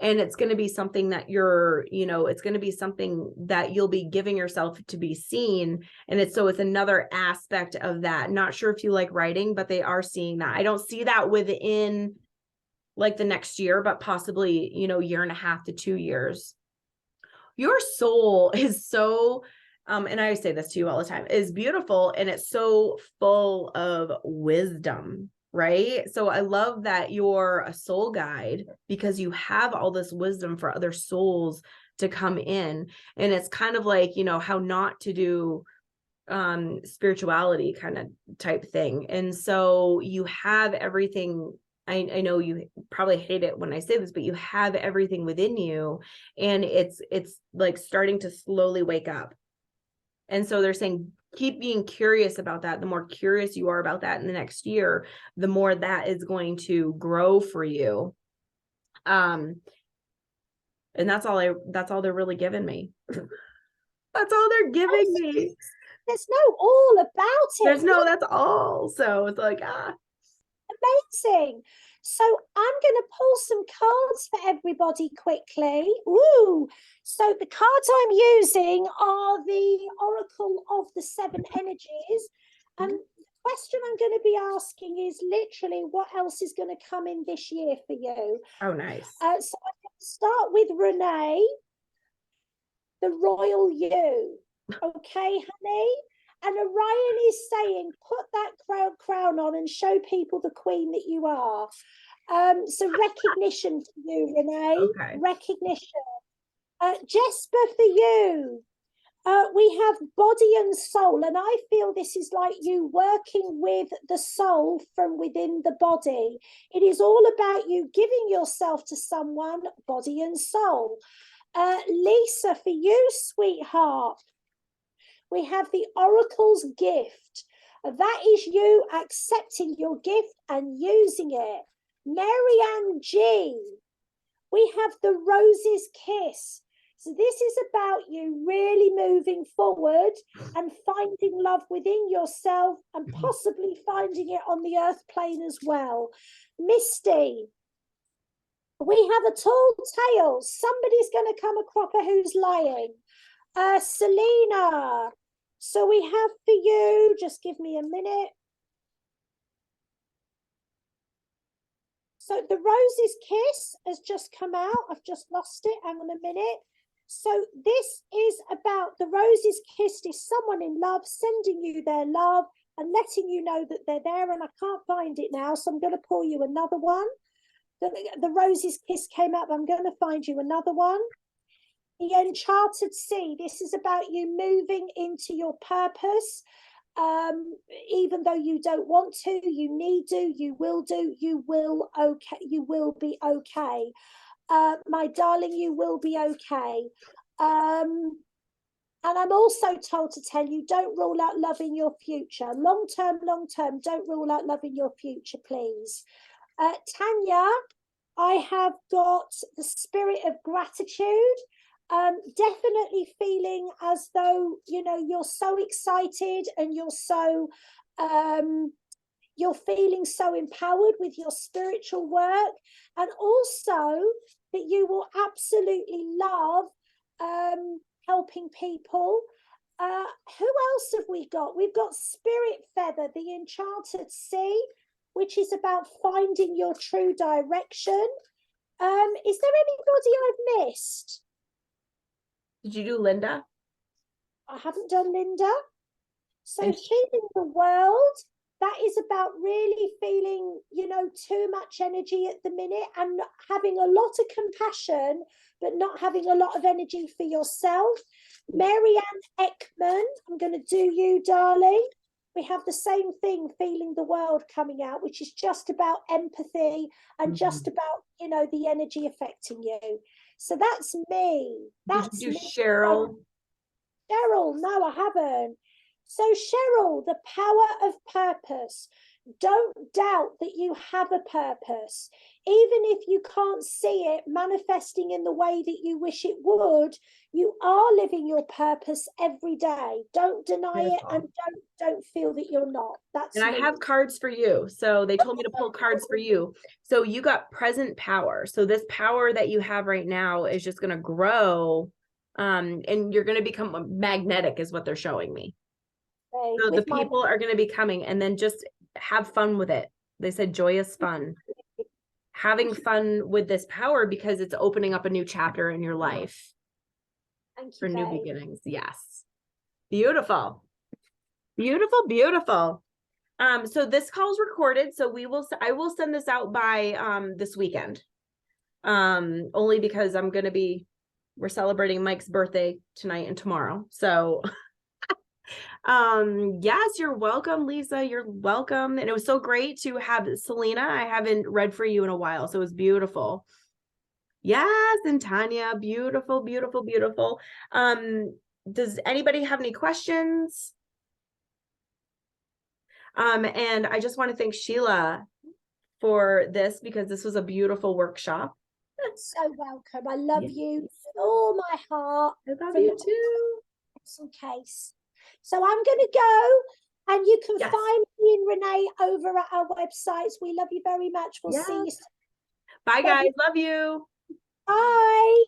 And it's going to be something that it's going to be something that you'll be giving yourself to be seen. And it's another aspect of that. Not sure if you like writing, but they are seeing that. I don't see that within like the next year, but possibly, year and a half to 2 years. Your soul is so, and I say this to you all the time, is beautiful. And it's so full of wisdom. Right. So I love that you're a soul guide because you have all this wisdom for other souls to come in. And it's kind of like, how not to do spirituality kind of type thing. And so you have everything. I know you probably hate it when I say this, but you have everything within you, and it's like starting to slowly wake up. And so they're saying, keep being curious about that. The more curious you are about that in the next year, the more that is going to grow for you. And that's all they're really giving me. That's all they're giving me. There's no all about it. That's all. So it's like, amazing. So I'm going to pull some cards for everybody quickly. Ooh. So the cards I'm using are the Oracle of the Seven Energies. And the question I'm going to be asking is literally what else is going to come in this year for you. Oh, nice. So I'm going to start with Renee, the Royal You. Okay, honey? And Orion is saying, put that crown on and show people the queen that you are. So recognition for you, Renee. Okay. Recognition. Jesper, for you. We have body and soul. And I feel this is like you working with the soul from within the body. It is all about you giving yourself to someone, body and soul. Lisa, for you, sweetheart. We have the Oracle's gift. That is you accepting your gift and using it. Marianne G. We have the Rose's Kiss. So this is about you really moving forward and finding love within yourself and possibly finding it on the earth plane as well. Misty. We have a tall tale. Somebody's going to come a cropper who's lying. Selena. So we have for you, just give me a minute. So the Rose's Kiss has just come out. I've just lost it. Hang on a minute. So this is about the Rose's Kiss is someone in love sending you their love and letting you know that they're there. And I can't find it now, so I'm going to pull you another one. The Rose's Kiss came out, but I'm going to find you another one. The Enchanted Sea. This is about you moving into your purpose. Even though you don't want to, you need to, you will do, you will be okay. My darling, you will be okay. And I'm also told to tell you, don't rule out love in your future. Long term, don't rule out love in your future, please. Tanya, I have got the spirit of gratitude. Definitely feeling as though, you're so excited and you're feeling so empowered with your spiritual work, and also that you will absolutely love helping people. Who else have we got? We've got Spirit Feather, the Enchanted Sea, which is about finding your true direction. Is there anybody I've missed? Did you do Linda? I haven't done Linda. So feeling the world, that is about really feeling, you know, too much energy at the minute and having a lot of compassion, but not having a lot of energy for yourself. Marianne Ekman, I'm going to do you, darling. We have the same thing, feeling the world coming out, which is just about empathy and just about, you know, the energy affecting you. So that's me. That's Did you do me. Cheryl? Cheryl, no, I haven't. So, Cheryl, the power of purpose. Don't doubt that you have a purpose. Even if you can't see it manifesting in the way that you wish it would, you are living your purpose every day. Don't deny it, and don't feel that you're not. That's And I me. have cards for you. So they told me to pull cards for you. So you got present power. So this power that you have right now is just going to grow. And you're going to become magnetic is what they're showing me. So the people are going to be coming, and then just have fun with it. They said joyous fun. Having fun with this power because it's opening up a new chapter in your life. Thank you, for new babe. beginnings. Yes. Beautiful. Beautiful, beautiful. So this call is recorded. So I will send this out by this weekend. Only because we're celebrating Mike's birthday tonight and tomorrow. So yes, you're welcome, Lisa. You're welcome. And it was so great to have Selena. I haven't read for you in a while, so it was beautiful. Yes, and Tanya, beautiful, beautiful, beautiful. Does anybody have any questions? And I just want to thank Sheila for this because this was a beautiful workshop. So welcome. I love you with all my heart. I love you too. Some case. So I'm going to go, and you can find me and Renee over at our websites. We love you very much. We'll see you soon. Bye, guys. Love you. Bye.